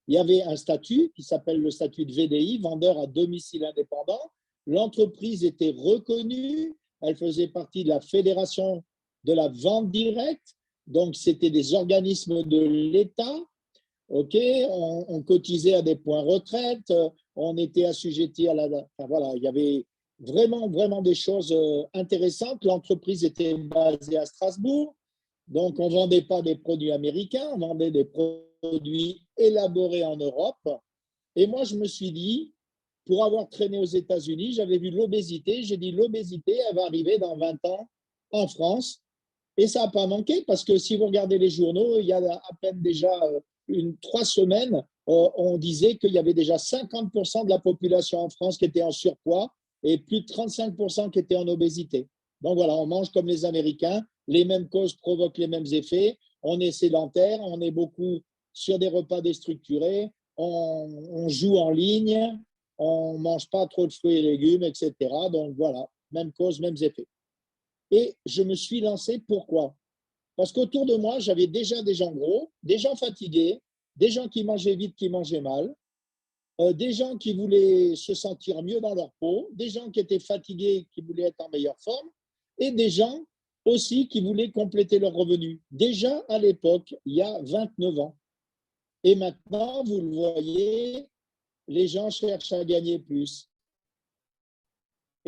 Il y avait un statut qui s'appelle le statut de VDI, vendeur à domicile indépendant. L'entreprise était reconnue, elle faisait partie de la fédération de la vente directe, donc c'était des organismes de l'État. Ok, on cotisait à des points retraite, on était assujetti à la… Enfin, voilà, il y avait vraiment des choses intéressantes. L'entreprise était basée à Strasbourg, donc on ne vendait pas des produits américains, on vendait des produits élaborés en Europe. Et moi, je me suis dit, pour avoir traîné aux États-Unis, j'avais vu l'obésité. J'ai dit, l'obésité, elle va arriver dans 20 ans en France. Et ça n'a pas manqué parce que si vous regardez les journaux, il y a à peine déjà 3 semaines, on disait qu'il y avait déjà 50% de la population en France qui était en surpoids et plus de 35% qui étaient en obésité. Donc voilà, on mange comme les Américains, les mêmes causes provoquent les mêmes effets, on est sédentaire, on est beaucoup sur des repas déstructurés, on joue en ligne, on ne mange pas trop de fruits et légumes, etc. Donc voilà, même cause, mêmes effets. Et je me suis lancé, pourquoi? Parce qu'autour de moi, j'avais déjà des gens gros, des gens fatigués, des gens qui mangeaient vite, qui mangeaient mal, des gens qui voulaient se sentir mieux dans leur peau, des gens qui étaient fatigués, qui voulaient être en meilleure forme, et des gens aussi qui voulaient compléter leurs revenus. Déjà à l'époque, il y a 29 ans. Et maintenant, vous le voyez, les gens cherchent à gagner plus.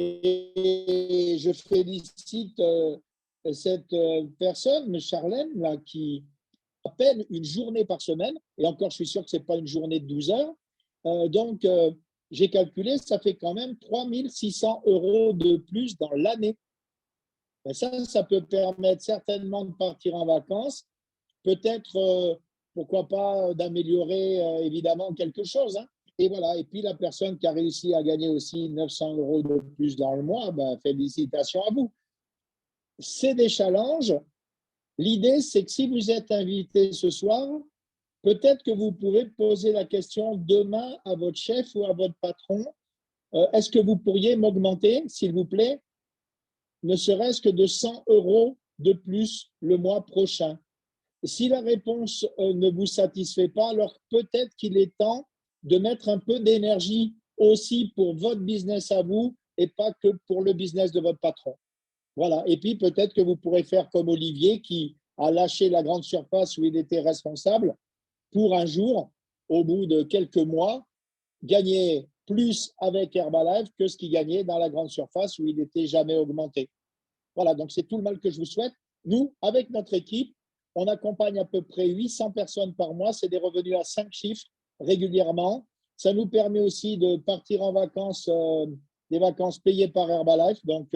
Et je félicite cette personne, Charlène, là, qui à peine une journée par semaine, et encore je suis sûr que ce n'est pas une journée de 12 heures, donc j'ai calculé, ça fait quand même 3 600 € de plus dans l'année. Ça peut permettre certainement de partir en vacances, peut-être, pourquoi pas, d'améliorer évidemment quelque chose, hein. Et voilà, et puis la personne qui a réussi à gagner aussi 900 € de plus dans le mois, ben, félicitations à vous. C'est des challenges. L'idée, c'est que si vous êtes invité ce soir, peut-être que vous pouvez poser la question demain à votre chef ou à votre patron, est-ce que vous pourriez m'augmenter, s'il vous plaît, ne serait-ce que de 100 € de plus le mois prochain? Si la réponse ne vous satisfait pas, alors peut-être qu'il est temps de mettre un peu d'énergie aussi pour votre business à vous et pas que pour le business de votre patron. Voilà. Et puis, peut-être que vous pourrez faire comme Olivier qui a lâché la grande surface où il était responsable pour un jour, au bout de quelques mois, gagner plus avec Herbalife que ce qu'il gagnait dans la grande surface où il n'était jamais augmenté. Voilà, donc c'est tout le mal que je vous souhaite. Nous, avec notre équipe, on accompagne à peu près 800 personnes par mois. C'est des revenus à 5 chiffres régulièrement. Ça nous permet aussi de partir en vacances, des vacances payées par Herbalife. Donc,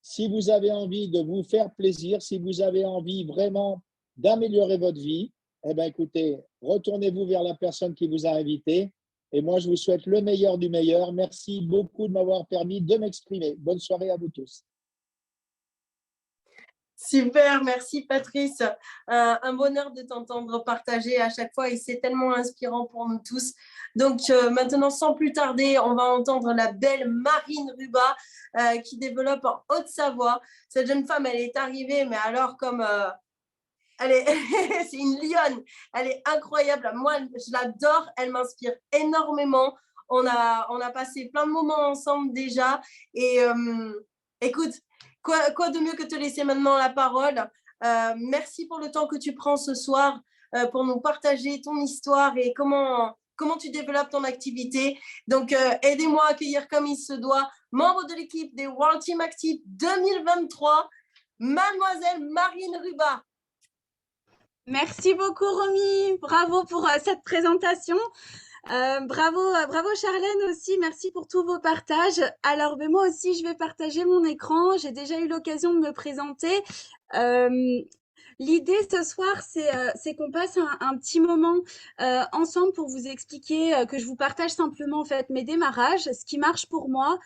si vous avez envie de vous faire plaisir, si vous avez envie vraiment d'améliorer votre vie, eh bien, écoutez, retournez-vous vers la personne qui vous a invité. Et moi, je vous souhaite le meilleur du meilleur. Merci beaucoup de m'avoir permis de m'exprimer. Bonne soirée à vous tous. Super, merci Patrice. Un bonheur de t'entendre partager à chaque fois et c'est tellement inspirant pour nous tous. Donc maintenant, sans plus tarder, on va entendre la belle Marine Ruba qui développe en Haute-Savoie. Cette jeune femme, elle est arrivée, mais alors comme... c'est une lionne, elle est incroyable. Moi, je l'adore, elle m'inspire énormément. On a passé plein de moments ensemble déjà. Et écoute, quoi de mieux que te laisser maintenant la parole. Merci pour le temps que tu prends ce soir pour nous partager ton histoire et comment tu développes ton activité. Donc, aidez-moi à accueillir comme il se doit, membre de l'équipe des World Team Active 2023, Mademoiselle Marine Ruba. Merci beaucoup, Romy. Bravo pour cette présentation. Bravo Charlène aussi, merci pour tous vos partages. Alors moi aussi je vais partager mon écran, j'ai déjà eu l'occasion de me présenter. L'idée ce soir c'est qu'on passe un petit moment ensemble pour vous expliquer que je vous partage simplement en fait mes démarrages, ce qui marche pour moi.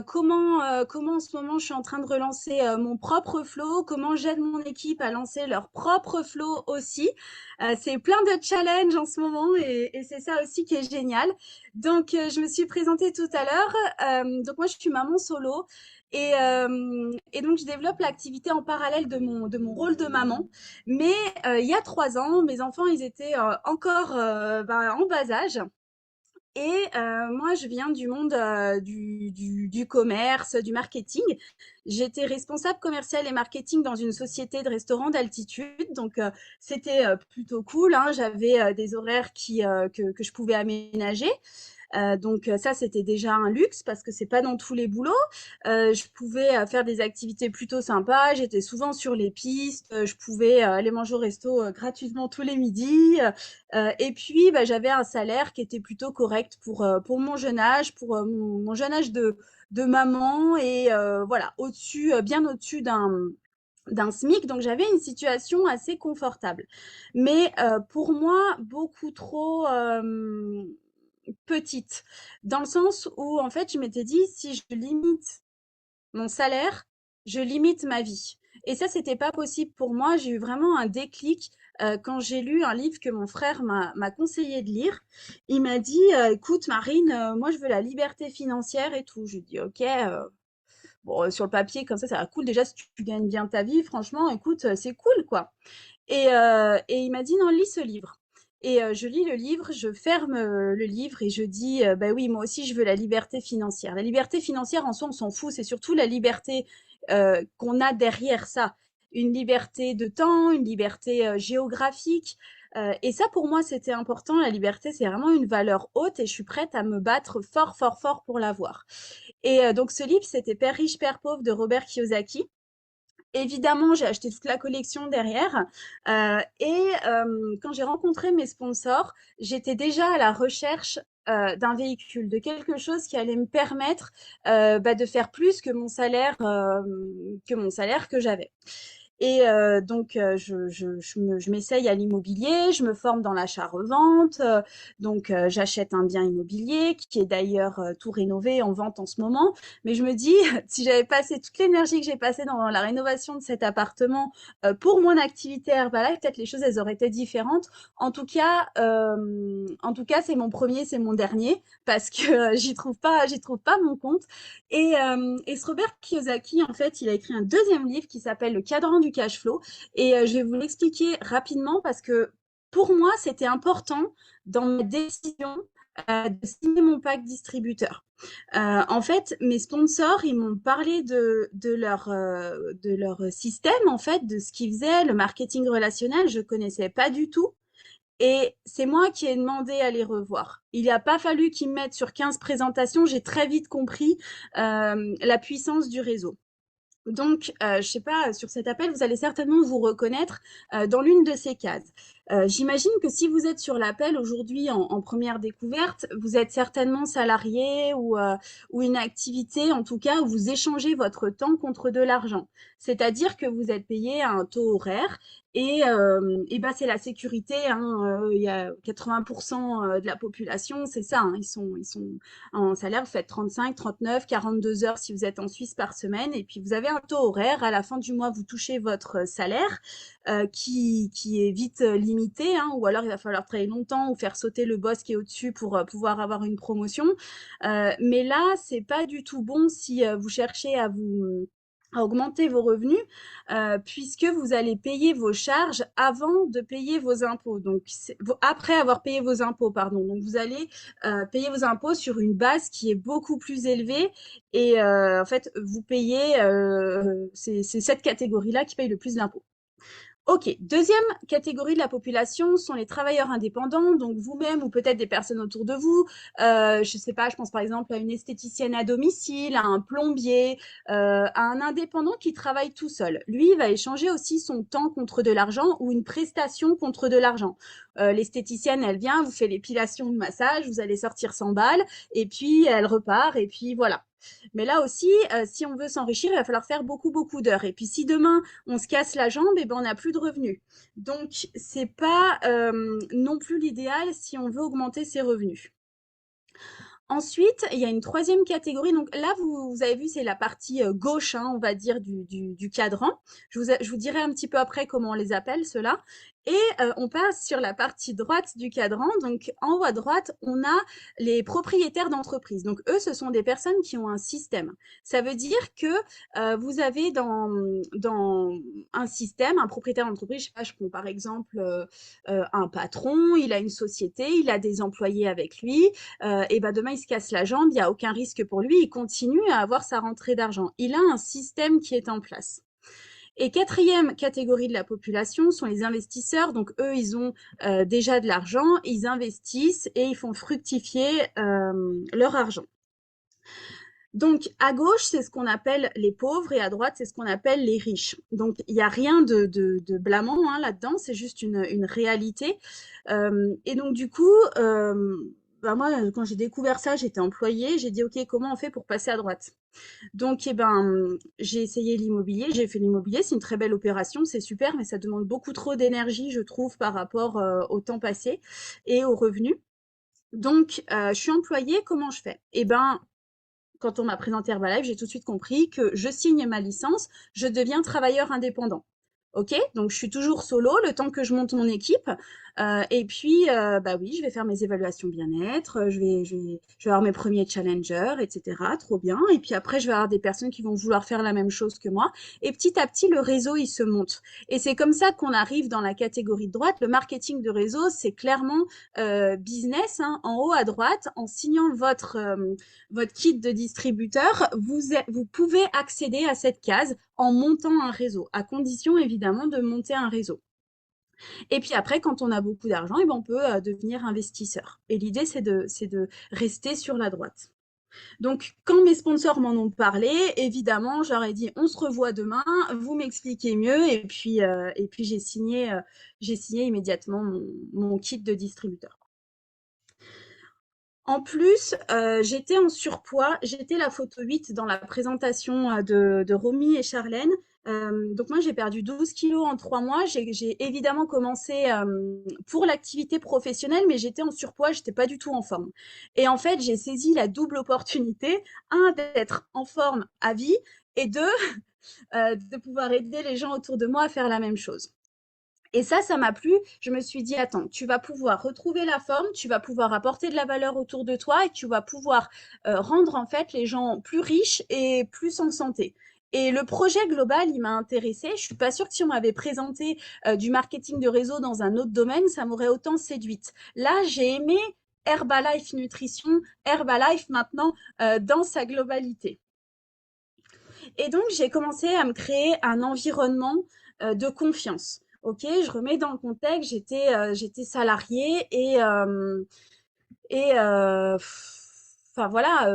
Comment en ce moment je suis en train de relancer mon propre flow, comment j'aide mon équipe à lancer leur propre flow aussi. C'est plein de challenges en ce moment et c'est ça aussi qui est génial. Donc, je me suis présentée tout à l'heure. Donc, moi, je suis maman solo et donc, je développe l'activité en parallèle de mon rôle de maman. Mais il y a 3 ans, mes enfants, ils étaient encore en bas âge. Et moi, je viens du monde du commerce, du marketing. J'étais responsable commercial et marketing dans une société de restaurants d'altitude. Donc, c'était plutôt cool, hein. J'avais des horaires que je pouvais aménager. Donc ça, c'était déjà un luxe parce que c'est pas dans tous les boulots. Je pouvais faire des activités plutôt sympas. J'étais souvent sur les pistes. Je pouvais aller manger au resto gratuitement tous les midis. Et puis, j'avais un salaire qui était plutôt correct pour mon jeune âge, pour mon jeune âge de maman et voilà, bien au-dessus d'un SMIC, donc j'avais une situation assez confortable. Mais pour moi, beaucoup trop petite, dans le sens où en fait je m'étais dit si je limite mon salaire, je limite ma vie. Et ça, c'était pas possible pour moi. J'ai eu vraiment un déclic quand j'ai lu un livre que mon frère m'a conseillé de lire. Il m'a dit écoute Marine, moi je veux la liberté financière et tout. Je lui dis ok, bon, sur le papier comme ça a cool déjà si tu gagnes bien ta vie, franchement écoute, c'est cool quoi. Et il m'a dit non, lis ce livre. Et je lis le livre, je ferme le livre et je dis bah oui, moi aussi je veux la liberté financière. La liberté financière en soi, on s'en fout, c'est surtout la liberté qu'on a derrière ça. Une liberté de temps, une liberté géographique. Et ça, pour moi, c'était important. La liberté, c'est vraiment une valeur haute et je suis prête à me battre fort, fort, fort pour l'avoir. Et donc, ce livre, c'était Père riche, Père pauvre de Robert Kiyosaki. Évidemment, j'ai acheté toute la collection derrière. Quand j'ai rencontré mes sponsors, j'étais déjà à la recherche d'un véhicule, de quelque chose qui allait me permettre de faire plus que mon salaire que j'avais. Et donc, je m'essaye à l'immobilier, je me forme dans l'achat-revente. Donc, j'achète un bien immobilier qui est d'ailleurs tout rénové en vente en ce moment. Mais je me dis, si j'avais passé toute l'énergie que j'ai passée dans la rénovation de cet appartement pour mon activité Herbalife, peut-être les choses, elles auraient été différentes. En tout cas, c'est mon premier, c'est mon dernier parce que j'y trouve pas mon compte. Et ce Robert Kiyosaki, en fait, il a écrit un deuxième livre qui s'appelle Le cadran du cash flow. Et je vais vous l'expliquer rapidement parce que pour moi, c'était important dans ma décision de signer mon pack distributeur. En fait, mes sponsors, ils m'ont parlé de leur système, en fait, de ce qu'ils faisaient, le marketing relationnel, je ne connaissais pas du tout. Et c'est moi qui ai demandé à les revoir. Il n'a pas fallu qu'ils me mettent sur 15 présentations, j'ai très vite compris la puissance du réseau. Donc, je ne sais pas, sur cet appel, vous allez certainement vous reconnaître dans l'une de ces cases. J'imagine que si vous êtes sur l'appel aujourd'hui en première découverte, vous êtes certainement salarié ou une activité, en tout cas, où vous échangez votre temps contre de l'argent. C'est-à-dire que vous êtes payé à un taux horaire et ben, c'est la sécurité. Il y a 80% de la population, c'est ça. Ils sont en salaire, vous faites 35, 39, 42 heures si vous êtes en Suisse par semaine. Et puis, vous avez un taux horaire. À la fin du mois, vous touchez votre salaire qui est vite limité. Ou alors, il va falloir travailler longtemps ou faire sauter le boss qui est au-dessus pour pouvoir avoir une promotion. Mais là, c'est pas du tout bon si vous cherchez à augmenter vos revenus puisque vous allez payer vos charges avant de payer vos impôts. Donc, après avoir payé vos impôts, pardon. Donc, vous allez payer vos impôts sur une base qui est beaucoup plus élevée et en fait, vous payez, c'est cette catégorie-là qui paye le plus d'impôts. Ok, deuxième catégorie de la population sont les travailleurs indépendants, donc vous-même ou peut-être des personnes autour de vous. Je ne sais pas, je pense par exemple à une esthéticienne à domicile, à un plombier, à un indépendant qui travaille tout seul. Lui, il va échanger aussi son temps contre de l'argent ou une prestation contre de l'argent. L'esthéticienne, elle vient, vous fait l'épilation de massage, vous allez sortir 100 balles et puis elle repart et puis voilà. Mais là aussi, si on veut s'enrichir, il va falloir faire beaucoup, beaucoup d'heures. Et puis, si demain, on se casse la jambe, eh ben, on n'a plus de revenus. Donc, ce n'est pas non plus l'idéal si on veut augmenter ses revenus. Ensuite, il y a une troisième catégorie. Donc là, vous avez vu, c'est la partie gauche, on va dire, du cadran. Je vous dirai un petit peu après comment on les appelle, ceux-là. Et on passe sur la partie droite du cadran. Donc, en haut à droite, on a les propriétaires d'entreprise. Donc, eux, ce sont des personnes qui ont un système. Ça veut dire que vous avez dans un système, un propriétaire d'entreprise, je sais pas, je prends par exemple un patron, il a une société, il a des employés avec lui, et ben demain, il se casse la jambe, il n'y a aucun risque pour lui, il continue à avoir sa rentrée d'argent. Il a un système qui est en place. Et quatrième catégorie de la population sont les investisseurs. Donc, eux, ils ont déjà de l'argent, ils investissent et ils font fructifier leur argent. Donc, à gauche, c'est ce qu'on appelle les pauvres et à droite, c'est ce qu'on appelle les riches. Donc, il n'y a rien de blâmant là-dedans, c'est juste une réalité. Et donc, du coup, moi, quand j'ai découvert ça, j'étais employée, j'ai dit, OK, comment on fait pour passer à droite? Donc, j'ai essayé l'immobilier, j'ai fait l'immobilier, c'est une très belle opération, c'est super, mais ça demande beaucoup trop d'énergie, je trouve, par rapport au temps passé et aux revenus. Donc, je suis employée, comment je fais? Quand on m'a présenté Herbalife, j'ai tout de suite compris que je signe ma licence, je deviens travailleur indépendant. OK, donc je suis toujours solo le temps que je monte mon équipe. Et puis, oui, je vais faire mes évaluations bien-être, je vais avoir mes premiers challengers, etc. Trop bien. Et puis après, je vais avoir des personnes qui vont vouloir faire la même chose que moi. Et petit à petit, le réseau, il se monte. Et c'est comme ça qu'on arrive dans la catégorie de droite. Le marketing de réseau, c'est clairement business. En haut à droite, en signant votre kit de distributeur, vous pouvez accéder à cette case en montant un réseau, à condition évidemment de monter un réseau. Et puis après, quand on a beaucoup d'argent, on peut devenir investisseur. Et l'idée, c'est de rester sur la droite. Donc, quand mes sponsors m'en ont parlé, évidemment, j'aurais dit, on se revoit demain, vous m'expliquez mieux. Et puis j'ai signé immédiatement mon kit de distributeur. En plus, j'étais en surpoids, j'étais la photo 8 dans la présentation de Romy et Charlène. Donc moi, j'ai perdu 12 kilos en 3 mois. J'ai évidemment commencé pour l'activité professionnelle, mais j'étais en surpoids, j'étais pas du tout en forme. Et en fait, j'ai saisi la double opportunité, d'être en forme à vie, et de pouvoir aider les gens autour de moi à faire la même chose. Et ça m'a plu. Je me suis dit, attends, tu vas pouvoir retrouver la forme, tu vas pouvoir apporter de la valeur autour de toi et tu vas pouvoir rendre en fait les gens plus riches et plus en santé. Et le projet global, il m'a intéressée. Je ne suis pas sûre que si on m'avait présenté du marketing de réseau dans un autre domaine, ça m'aurait autant séduite. Là, j'ai aimé Herbalife Nutrition, Herbalife maintenant dans sa globalité. Et donc, j'ai commencé à me créer un environnement de confiance. Ok, je remets dans le contexte, j'étais salariée enfin voilà,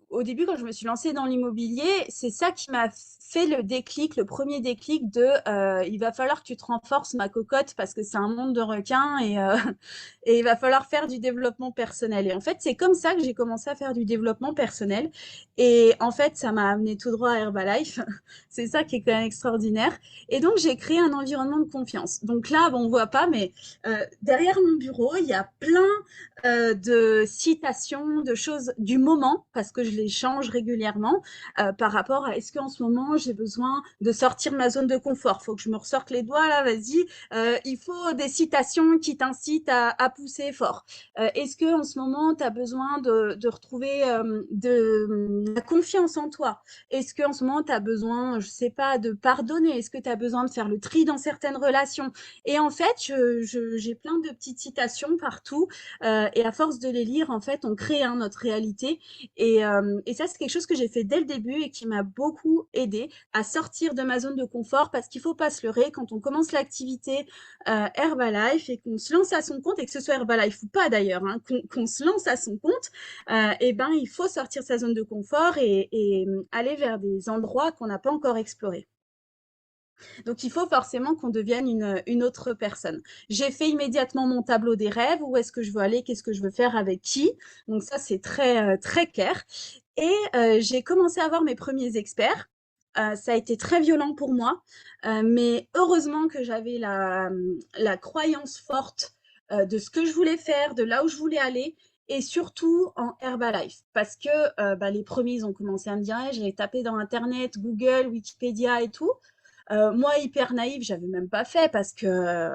au début, quand je me suis lancée dans l'immobilier, c'est ça qui m'a fait le déclic, le premier déclic de il va falloir que tu te renforces, ma cocotte, parce que c'est un monde de requins et il va falloir faire du développement personnel. Et en fait, c'est comme ça que j'ai commencé à faire du développement personnel. Et en fait, ça m'a amené tout droit à Herbalife. C'est ça qui est quand même extraordinaire. Et donc, j'ai créé un environnement de confiance. Donc là, bon, on voit pas, mais derrière mon bureau, il y a plein de citations, de choses du moment, parce que je les change régulièrement par rapport à est-ce qu'en ce moment j'ai besoin de sortir ma zone de confort. Faut que je me ressorte les doigts là, vas-y. Il faut des citations qui t'incitent à pousser fort. Est-ce que en ce moment tu as besoin de retrouver de la confiance en toi? Est-ce que en ce moment tu as besoin, je sais pas, de pardonner? Est-ce que tu as besoin de faire le tri dans certaines relations? Et en fait, j'ai plein de petites citations partout. Et à force de les lire, en fait, on crée notre réalité. Et ça, c'est quelque chose que j'ai fait dès le début et qui m'a beaucoup aidé à sortir de ma zone de confort parce qu'il ne faut pas se leurrer quand on commence l'activité Herbalife et qu'on se lance à son compte, et que ce soit Herbalife ou pas d'ailleurs, hein, qu'on se lance à son compte, et ben, il faut sortir de sa zone de confort et aller vers des endroits qu'on n'a pas encore explorés. Donc, il faut forcément qu'on devienne une autre personne. J'ai fait immédiatement mon tableau des rêves. Où est-ce que je veux aller? Qu'est-ce que je veux faire avec qui? Donc, ça, c'est très, très clair. Et j'ai commencé à voir mes premiers experts. Ça a été très violent pour moi, mais heureusement que j'avais la croyance forte de ce que je voulais faire, de là où je voulais aller, et surtout en Herbalife. Parce que les premiers, ils ont commencé à me dire, j'ai tapé dans Internet, Google, Wikipédia et tout. Moi, hyper naïve, j'avais même pas fait parce que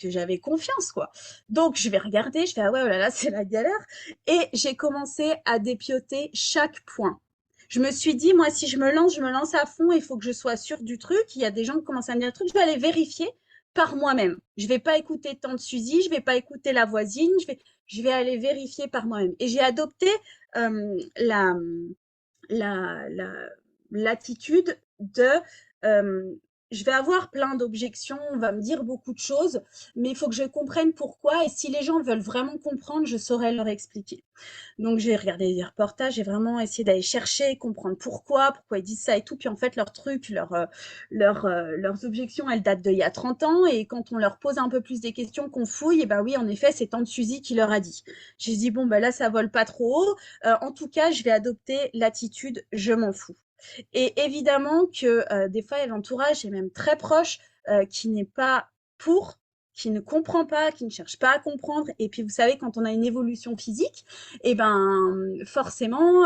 j'avais confiance, quoi. Donc, je vais regarder, je fais, ah ouais, oh là là, c'est la galère. Et j'ai commencé à dépioter chaque point. Je me suis dit, moi, si je me lance à fond, il faut que je sois sûre du truc. Il y a des gens qui commencent à me dire le truc, je vais aller vérifier par moi-même. Je vais pas écouter tante Suzy, je vais pas écouter la voisine, je vais aller vérifier par moi-même. Et j'ai adopté la, l'attitude de je vais avoir plein d'objections, on va me dire beaucoup de choses, mais il faut que je comprenne pourquoi. Et si les gens veulent vraiment comprendre, je saurai leur expliquer. Donc, j'ai regardé des reportages, j'ai vraiment essayé d'aller chercher, comprendre pourquoi ils disent ça et tout. Puis en fait, leurs trucs, leurs objections, elles datent d'il y a 30 ans. Et quand on leur pose un peu plus des questions, qu'on fouille, et ben oui, en effet, c'est tante Suzy qui leur a dit. J'ai dit, bon, ben là, ça vole pas trop haut. En tout cas, je vais adopter l'attitude, je m'en fous. Et évidemment que des fois, il y a l'entourage, et même très proche, qui n'est pas pour, qui ne comprend pas, qui ne cherche pas à comprendre. Et puis, vous savez, quand on a une évolution physique, et ben forcément,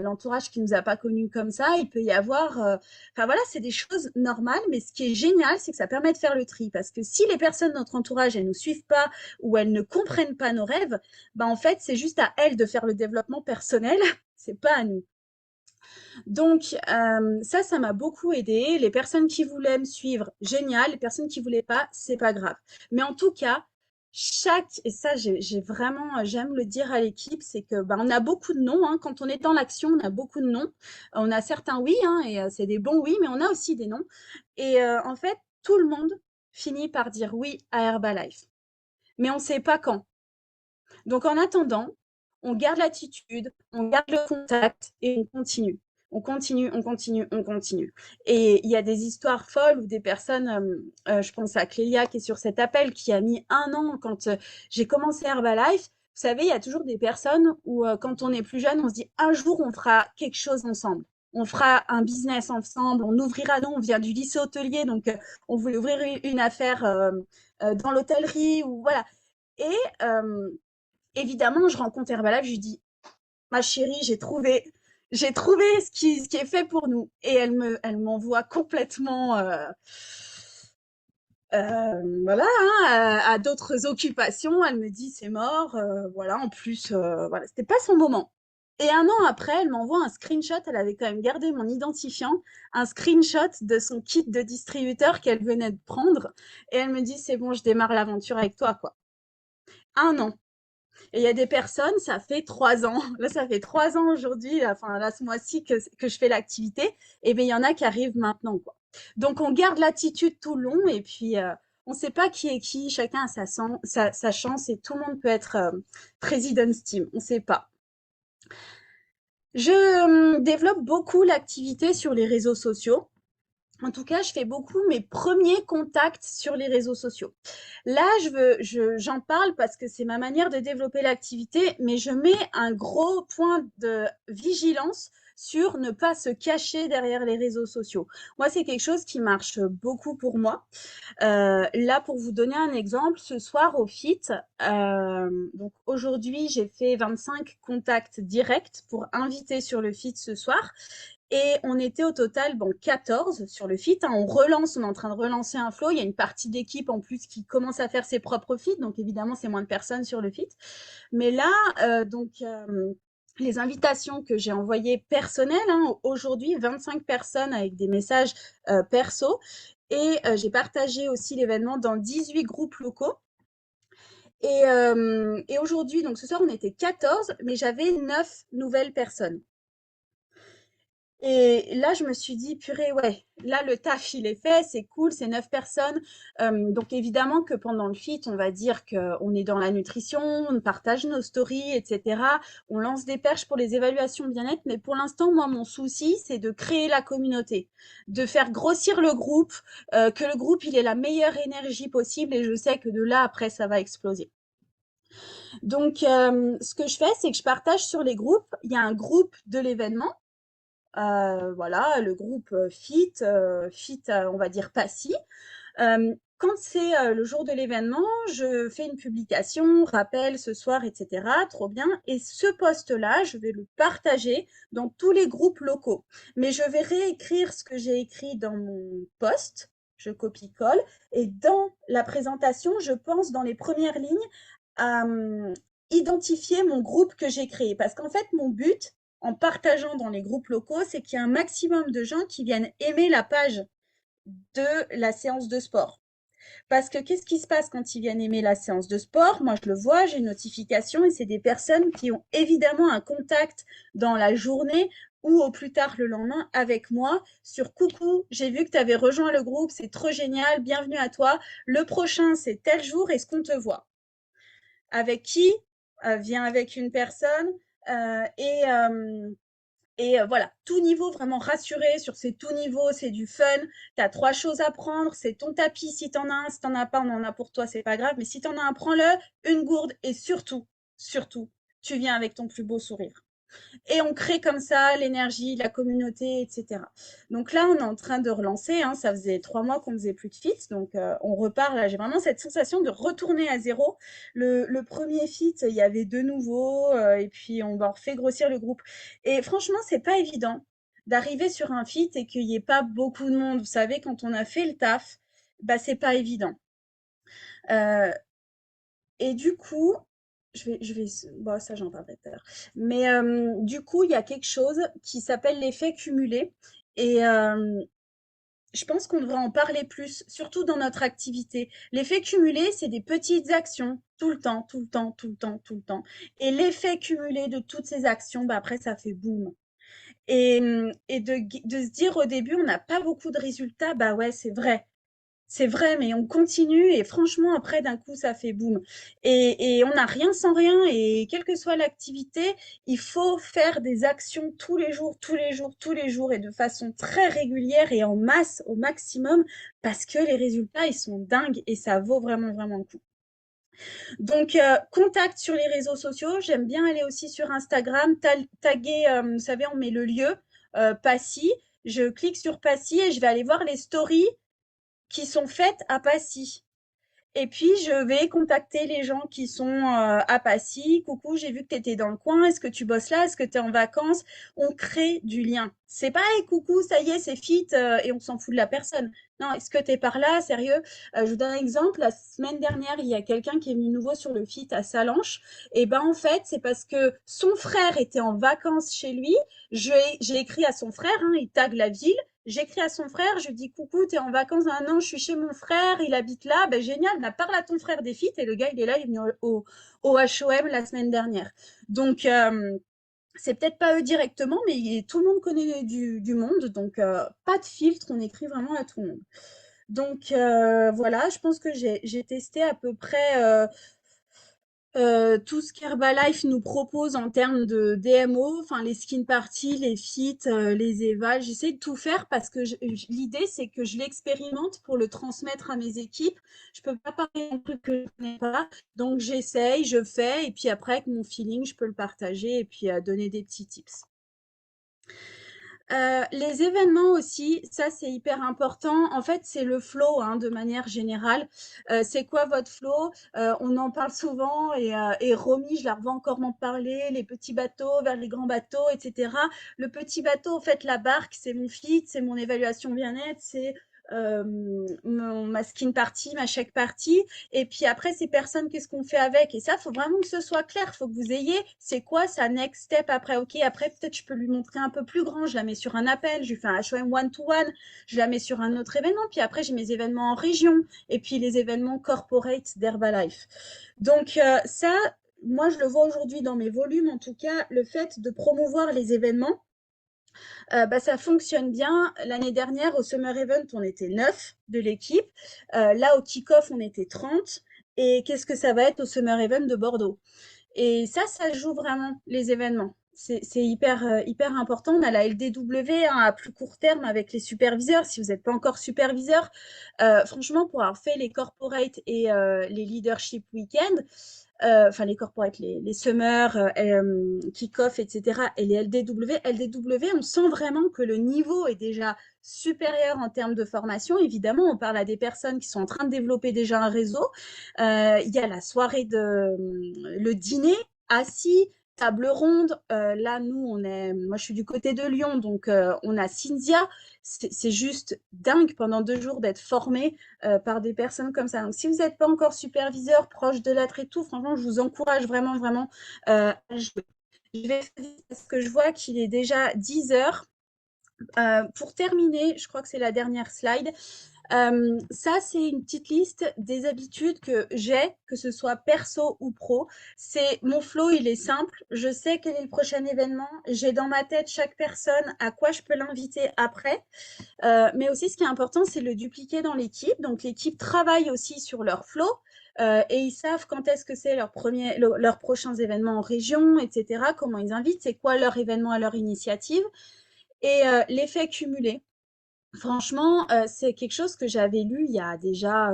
l'entourage qui nous a pas connus comme ça, il peut y avoir... Enfin voilà, c'est des choses normales, mais ce qui est génial, c'est que ça permet de faire le tri. Parce que si les personnes de notre entourage, elles ne nous suivent pas ou elles ne comprennent pas nos rêves, ben en fait, c'est juste à elles de faire le développement personnel, c'est pas à nous. Donc, ça m'a beaucoup aidé. Les personnes qui voulaient me suivre, génial. Les personnes qui voulaient pas, c'est pas grave. Mais en tout cas, et ça, j'ai vraiment, j'aime le dire à l'équipe, c'est que on a beaucoup de non. Hein. Quand on est dans l'action, on a beaucoup de non. On a certains oui, hein, et c'est des bons oui, mais on a aussi des non. Et en fait, tout le monde finit par dire oui à Herbalife. Mais on ne sait pas quand. Donc, en attendant, on garde l'attitude, on garde le contact et on continue. On continue, on continue, on continue. Et il y a des histoires folles où des personnes, je pense à Clélia qui est sur cet appel, qui a mis 1 an quand j'ai commencé Herbalife. Vous savez, il y a toujours des personnes où quand on est plus jeune, on se dit un jour on fera quelque chose ensemble. On fera un business ensemble, on ouvrira, nous on vient du lycée hôtelier, donc on voulait ouvrir une affaire dans l'hôtellerie, ou voilà. Et évidemment, je rencontre Herbalife, je lui dis, ma chérie, j'ai trouvé ce qui est fait pour nous. Et elle m'envoie complètement voilà, hein, à d'autres occupations. Elle me dit, c'est mort. Voilà, en plus, voilà, c'était pas son moment. Et 1 an après, elle m'envoie un screenshot. Elle avait quand même gardé mon identifiant, un screenshot de son kit de distributeur qu'elle venait de prendre. Et elle me dit, c'est bon, je démarre l'aventure avec toi, quoi. 1 an. Et il y a des personnes, ça fait 3 ans. Là, ça fait 3 ans aujourd'hui, enfin là, ce mois-ci que je fais l'activité. Et bien, il y en a qui arrivent maintenant, quoi. Donc, on garde l'attitude tout le long et puis on ne sait pas qui est qui. Chacun a sa chance et tout le monde peut être President's Team. On ne sait pas. Je développe beaucoup l'activité sur les réseaux sociaux. En tout cas, je fais beaucoup mes premiers contacts sur les réseaux sociaux. Là, j'en parle parce que c'est ma manière de développer l'activité, mais je mets un gros point de vigilance sur ne pas se cacher derrière les réseaux sociaux. Moi, c'est quelque chose qui marche beaucoup pour moi. Là, pour vous donner un exemple, ce soir au FIT, donc aujourd'hui, j'ai fait 25 contacts directs pour inviter sur le FIT ce soir. Et on était au total 14 sur le FIT. On est en train de relancer un flow. Il y a une partie d'équipe en plus qui commence à faire ses propres FIT. Donc évidemment, c'est moins de personnes sur le FIT. Mais là, les invitations que j'ai envoyées personnelles, aujourd'hui, 25 personnes avec des messages perso. Et j'ai partagé aussi l'événement dans 18 groupes locaux. Et aujourd'hui, donc ce soir, on était 14, mais j'avais 9 nouvelles personnes. Et là, je me suis dit, purée, ouais, là, le taf, il est fait, c'est cool, c'est 9 personnes. Donc, évidemment que pendant le FIT, on va dire qu'on est dans la nutrition, on partage nos stories, etc. On lance des perches pour les évaluations bien-être. Mais pour l'instant, moi, mon souci, c'est de créer la communauté, de faire grossir le groupe, que le groupe, il ait la meilleure énergie possible. Et je sais que de là, après, ça va exploser. Donc, ce que je fais, c'est que je partage sur les groupes. Il y a un groupe de l'événement. Voilà, le groupe FIT, on va dire PASSI. Quand c'est le jour de l'événement, je fais une publication, rappel ce soir, etc. Trop bien. Et ce post-là, je vais le partager dans tous les groupes locaux. Mais je vais réécrire ce que j'ai écrit dans mon post. Je copie-colle. Et dans la présentation, je pense dans les premières lignes à identifier mon groupe que j'ai créé. Parce qu'en fait, mon but, en partageant dans les groupes locaux, c'est qu'il y a un maximum de gens qui viennent aimer la page de la séance de sport. Parce que qu'est-ce qui se passe quand ils viennent aimer la séance de sport? Moi, je le vois, j'ai une notification et c'est des personnes qui ont évidemment un contact dans la journée ou au plus tard le lendemain avec moi sur « Coucou, j'ai vu que tu avais rejoint le groupe, c'est trop génial, bienvenue à toi. Le prochain, c'est tel jour, est-ce qu'on te voit ?» Avec qui? Viens avec une personne voilà, tout niveau, vraiment rassuré sur ces tout niveaux, c'est du fun. Tu as 3 choses à prendre, c'est ton tapis si tu en as un, si tu n'en as pas, on en a pour toi, c'est pas grave. Mais si tu en as un, prends-le, une gourde et surtout, tu viens avec ton plus beau sourire. Et on crée comme ça l'énergie, la communauté, etc. Donc là, on est en train de relancer. Ça faisait 3 mois qu'on ne faisait plus de FIT. Donc, on repart. Là, j'ai vraiment cette sensation de retourner à zéro. Le premier FIT, il y avait 2 nouveaux. Et puis, on va refait grossir le groupe. Et franchement, c'est pas évident d'arriver sur un FIT et qu'il n'y ait pas beaucoup de monde. Vous savez, quand on a fait le taf, c'est pas évident. Et du coup, ça j'en parlerai tout à l'heure. Mais du coup, il y a quelque chose qui s'appelle l'effet cumulé. Et je pense qu'on devrait en parler plus, surtout dans notre activité. L'effet cumulé, c'est des petites actions, tout le temps, tout le temps, tout le temps, tout le temps. Et l'effet cumulé de toutes ces actions, après, ça fait boum. Et de se dire au début, on n'a pas beaucoup de résultats, ouais, c'est vrai. C'est vrai, mais on continue et franchement, après, d'un coup, ça fait boum. Et on n'a rien sans rien. Et quelle que soit l'activité, il faut faire des actions tous les jours, tous les jours, tous les jours et de façon très régulière et en masse au maximum parce que les résultats, ils sont dingues et ça vaut vraiment, vraiment le coup. Donc, contact sur les réseaux sociaux. J'aime bien aller aussi sur Instagram, taguer, vous savez, on met le lieu, Passy. Je clique sur Passy et je vais aller voir les stories qui sont faites à Passy. Et puis, je vais contacter les gens qui sont à Passy. Coucou, j'ai vu que tu étais dans le coin. Est-ce que tu bosses là? Est-ce que tu es en vacances? On crée du lien. C'est pas hey, coucou, ça y est, c'est fit et on s'en fout de la personne. Non, est-ce que tu es par là? Sérieux? Je vous donne un exemple. La semaine dernière, il y a quelqu'un qui est venu nouveau sur le fit à Salanches. Et en fait, c'est parce que son frère était en vacances chez lui. J'ai écrit à son frère, il tague la ville. J'écris à son frère, je lui dis coucou, t'es en vacances un an, je suis chez mon frère, il habite là, ben génial, ben parle à ton frère des feats et le gars il est là, il est venu au HOM la semaine dernière. Donc c'est peut-être pas eux directement, mais tout le monde connaît du monde, donc pas de filtre, on écrit vraiment à tout le monde. Donc voilà, je pense que j'ai testé à peu près tout ce qu'Herbalife nous propose en termes de DMO, enfin les skin parties, les fits, les évals. J'essaie de tout faire parce que l'idée, c'est que je l'expérimente pour le transmettre à mes équipes. Je peux pas parler d'un truc que je connais pas. Donc j'essaye, je fais, et puis après, avec mon feeling, je peux le partager et puis donner des petits tips. Les événements aussi, ça c'est hyper important. En fait, c'est le flow hein, de manière générale. C'est quoi votre flow? On en parle souvent et Romy, je la revois encore m'en parler, les petits bateaux vers les grands bateaux, etc. Le petit bateau, en fait, la barque, c'est mon fit, c'est mon évaluation bien-être, c'est ma skin party, ma chèque party. Et puis après, ces personnes, qu'est-ce qu'on fait avec? Et ça, il faut vraiment que ce soit clair. Il faut que vous ayez, c'est quoi sa next step après? Ok, après, peut-être je peux lui montrer un peu plus grand. Je la mets sur un appel, je lui fais un HOM one-to-one, je la mets sur un autre événement. Puis après, j'ai mes événements en région et puis les événements corporate d'Herbalife. Donc ça, moi, je le vois aujourd'hui dans mes volumes, en tout cas, le fait de promouvoir les événements. Ça fonctionne bien. L'année dernière, au Summer Event, on était 9 de l'équipe. Là, au kick-off, on était 30. Et qu'est-ce que ça va être au Summer Event de Bordeaux? Et ça joue vraiment, les événements. C'est hyper important. On a la LDW hein, à plus court terme avec les superviseurs. Si vous n'êtes pas encore superviseur, franchement, pour avoir fait les corporate et les leadership week-end, enfin les corporates, les summers, kick-off, etc. et les LDW, on sent vraiment que le niveau est déjà supérieur en termes de formation. Évidemment, on parle à des personnes qui sont en train de développer déjà un réseau. Il y a la soirée le dîner assis, table ronde. Là, moi, je suis du côté de Lyon, donc on a Cynthia. C'est juste dingue pendant 2 jours d'être formé par des personnes comme ça. Donc, si vous n'êtes pas encore superviseur, proche de l'être et tout, franchement, je vous encourage vraiment, vraiment à jouer. Je vais faire vite parce que je vois qu'il est déjà 10 heures. Pour terminer, je crois que c'est la dernière slide. Ça, c'est une petite liste des habitudes que j'ai, que ce soit perso ou pro. C'est mon flow, il est simple. Je sais quel est le prochain événement. J'ai dans ma tête chaque personne, à quoi je peux l'inviter après. Mais aussi, ce qui est important, c'est le dupliquer dans l'équipe. Donc, l'équipe travaille aussi sur leur flow. Et ils savent quand est-ce que c'est leurs prochains événements en région, etc. Comment ils invitent, c'est quoi leur événement à leur initiative. Et l'effet cumulé. Franchement, c'est quelque chose que j'avais lu il y a déjà,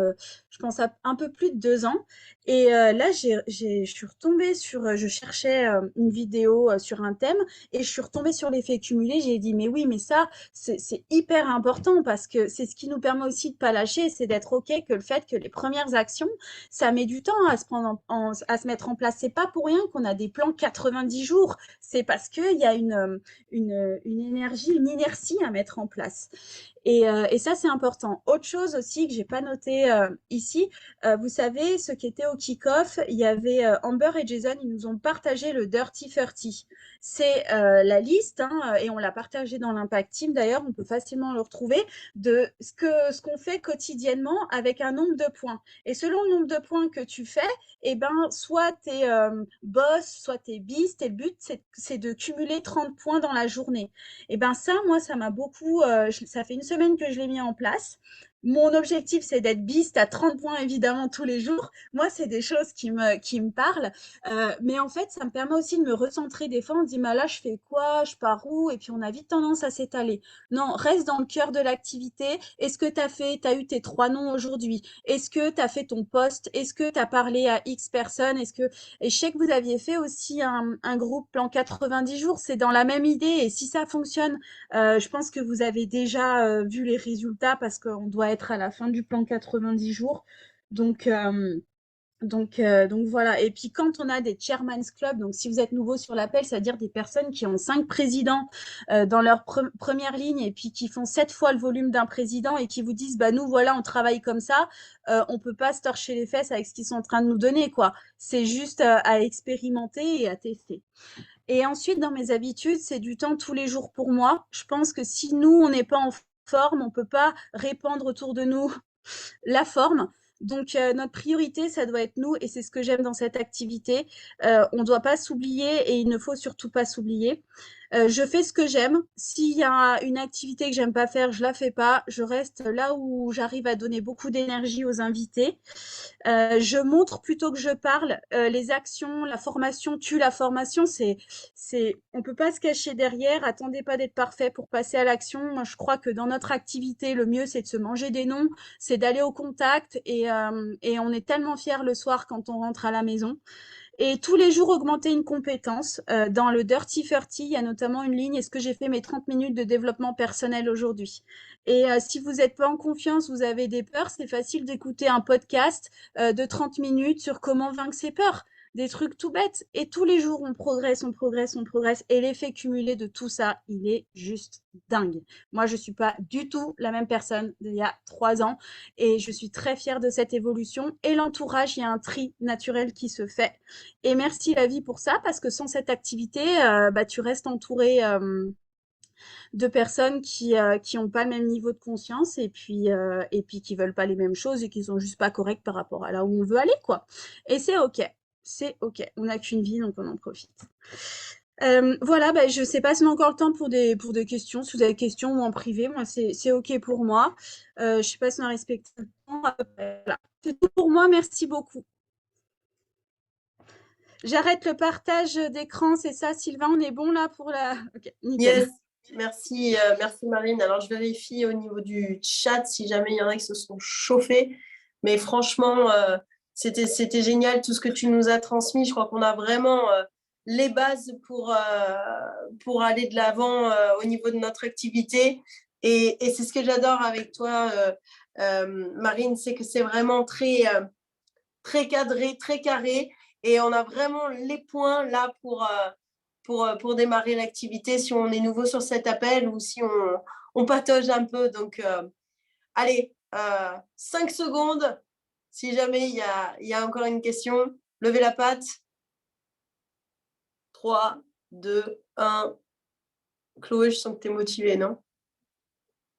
je pense à un peu plus de 2 ans et là je suis retombée sur, je cherchais, une vidéo, sur un thème et je suis retombée sur l'effet cumulé. J'ai dit: «Mais oui, mais ça, c'est hyper important parce que c'est ce qui nous permet aussi de pas lâcher, c'est d'être OK que le fait que les premières actions, ça met du temps à se prendre à se mettre en place. C'est pas pour rien qu'on a des plans 90 jours, c'est parce qu'il y a une énergie, une inertie à mettre en place. Et ça, c'est important. Autre chose aussi que j'ai pas noté ici, vous savez, ce qui était au kick-off, il y avait Amber et Jason, ils nous ont partagé le Dirty 30. C'est la liste, hein, et on l'a partagé dans l'Impact Team d'ailleurs, on peut facilement le retrouver, de ce qu'on fait quotidiennement avec un nombre de points. Et selon le nombre de points que tu fais, eh ben, soit tu es boss, soit tu es beast, et le but, c'est de cumuler 30 points dans la journée. Et ben ça, moi, ça m'a beaucoup. Ça fait une semaine que je l'ai mis en place. Mon objectif, c'est d'être beast à 30 points, évidemment, tous les jours. Moi, c'est des choses qui me parlent. Mais en fait, ça me permet aussi de me recentrer. Des fois, on se dit, là, je fais quoi? Je pars où? Et puis, on a vite tendance à s'étaler. Non, reste dans le cœur de l'activité. Est-ce que tu as eu tes 3 noms aujourd'hui? Est-ce que tu as fait ton post? Est-ce que tu as parlé à X personnes? Et je sais que vous aviez fait aussi un groupe plan 90 jours. C'est dans la même idée. Et si ça fonctionne, je pense que vous avez déjà vu les résultats parce qu'on doit être à la fin du plan 90 jours. Donc voilà. Et puis quand on a des Chairman's Club, donc si vous êtes nouveau sur l'appel, c'est-à-dire des personnes qui ont 5 présidents dans leur première ligne et puis qui font 7 fois le volume d'un président et qui vous disent, nous voilà, on travaille comme ça, on peut pas se torcher les fesses avec ce qu'ils sont en train de nous donner, quoi. C'est juste à expérimenter et à tester. Et ensuite, dans mes habitudes, c'est du temps tous les jours pour moi. Je pense que si nous, on n'est pas en forme, on ne peut pas répandre autour de nous la forme. Donc, notre priorité, ça doit être nous, et c'est ce que j'aime dans cette activité. On ne doit pas s'oublier et il ne faut surtout pas s'oublier. Je fais ce que j'aime. S'il y a une activité que j'aime pas faire, je la fais pas. Je reste là où j'arrive à donner beaucoup d'énergie aux invités. Je montre plutôt que je parle. Les actions, la formation tue la formation. On peut pas se cacher derrière. Attendez pas d'être parfait pour passer à l'action. Moi, je crois que dans notre activité, le mieux, c'est de se manger des noms, c'est d'aller au contact et on est tellement fiers le soir quand on rentre à la maison. Et tous les jours, augmenter une compétence. Dans le Dirty 30, il y a notamment une ligne, est-ce que j'ai fait mes 30 minutes de développement personnel aujourd'hui? Et si vous n'êtes pas en confiance, vous avez des peurs, c'est facile d'écouter un podcast de 30 minutes sur comment vaincre ses peurs. Des trucs tout bêtes. Et tous les jours, on progresse, on progresse, on progresse. Et l'effet cumulé de tout ça, il est juste dingue. Moi, je ne suis pas du tout la même personne d'il y a 3 ans. Et je suis très fière de cette évolution. Et l'entourage, il y a un tri naturel qui se fait. Et merci la vie pour ça, parce que sans cette activité, tu restes entouré de personnes qui ont pas le même niveau de conscience et puis qui veulent pas les mêmes choses et qui sont juste pas correctes par rapport à là où on veut aller, quoi. Et c'est OK. C'est OK. On n'a qu'une vie, donc on en profite. Voilà, je sais pas si on a encore le temps pour des questions. Si vous avez des questions ou en privé, moi, c'est OK pour moi. Je sais pas si on a respecté le temps. Voilà. C'est tout pour moi. Merci beaucoup. J'arrête le partage d'écran, c'est ça, Sylvain? On est bon là pour la... OK, nickel. Yes, merci, merci Marine. Alors, je vérifie au niveau du chat si jamais il y en a qui se sont chauffés. Mais franchement, c'était génial tout ce que tu nous as transmis. Je crois qu'on a vraiment les bases pour aller de l'avant au niveau de notre activité. Et c'est ce que j'adore avec toi, Marine, c'est que c'est vraiment très cadré, très carré. Et on a vraiment les points là pour démarrer l'activité si on est nouveau sur cet appel ou si on patauge un peu. Donc, allez, 5 secondes. Si jamais il y a encore une question, levez la patte. 3, 2, 1. Chloé, je sens que tu es motivée, non?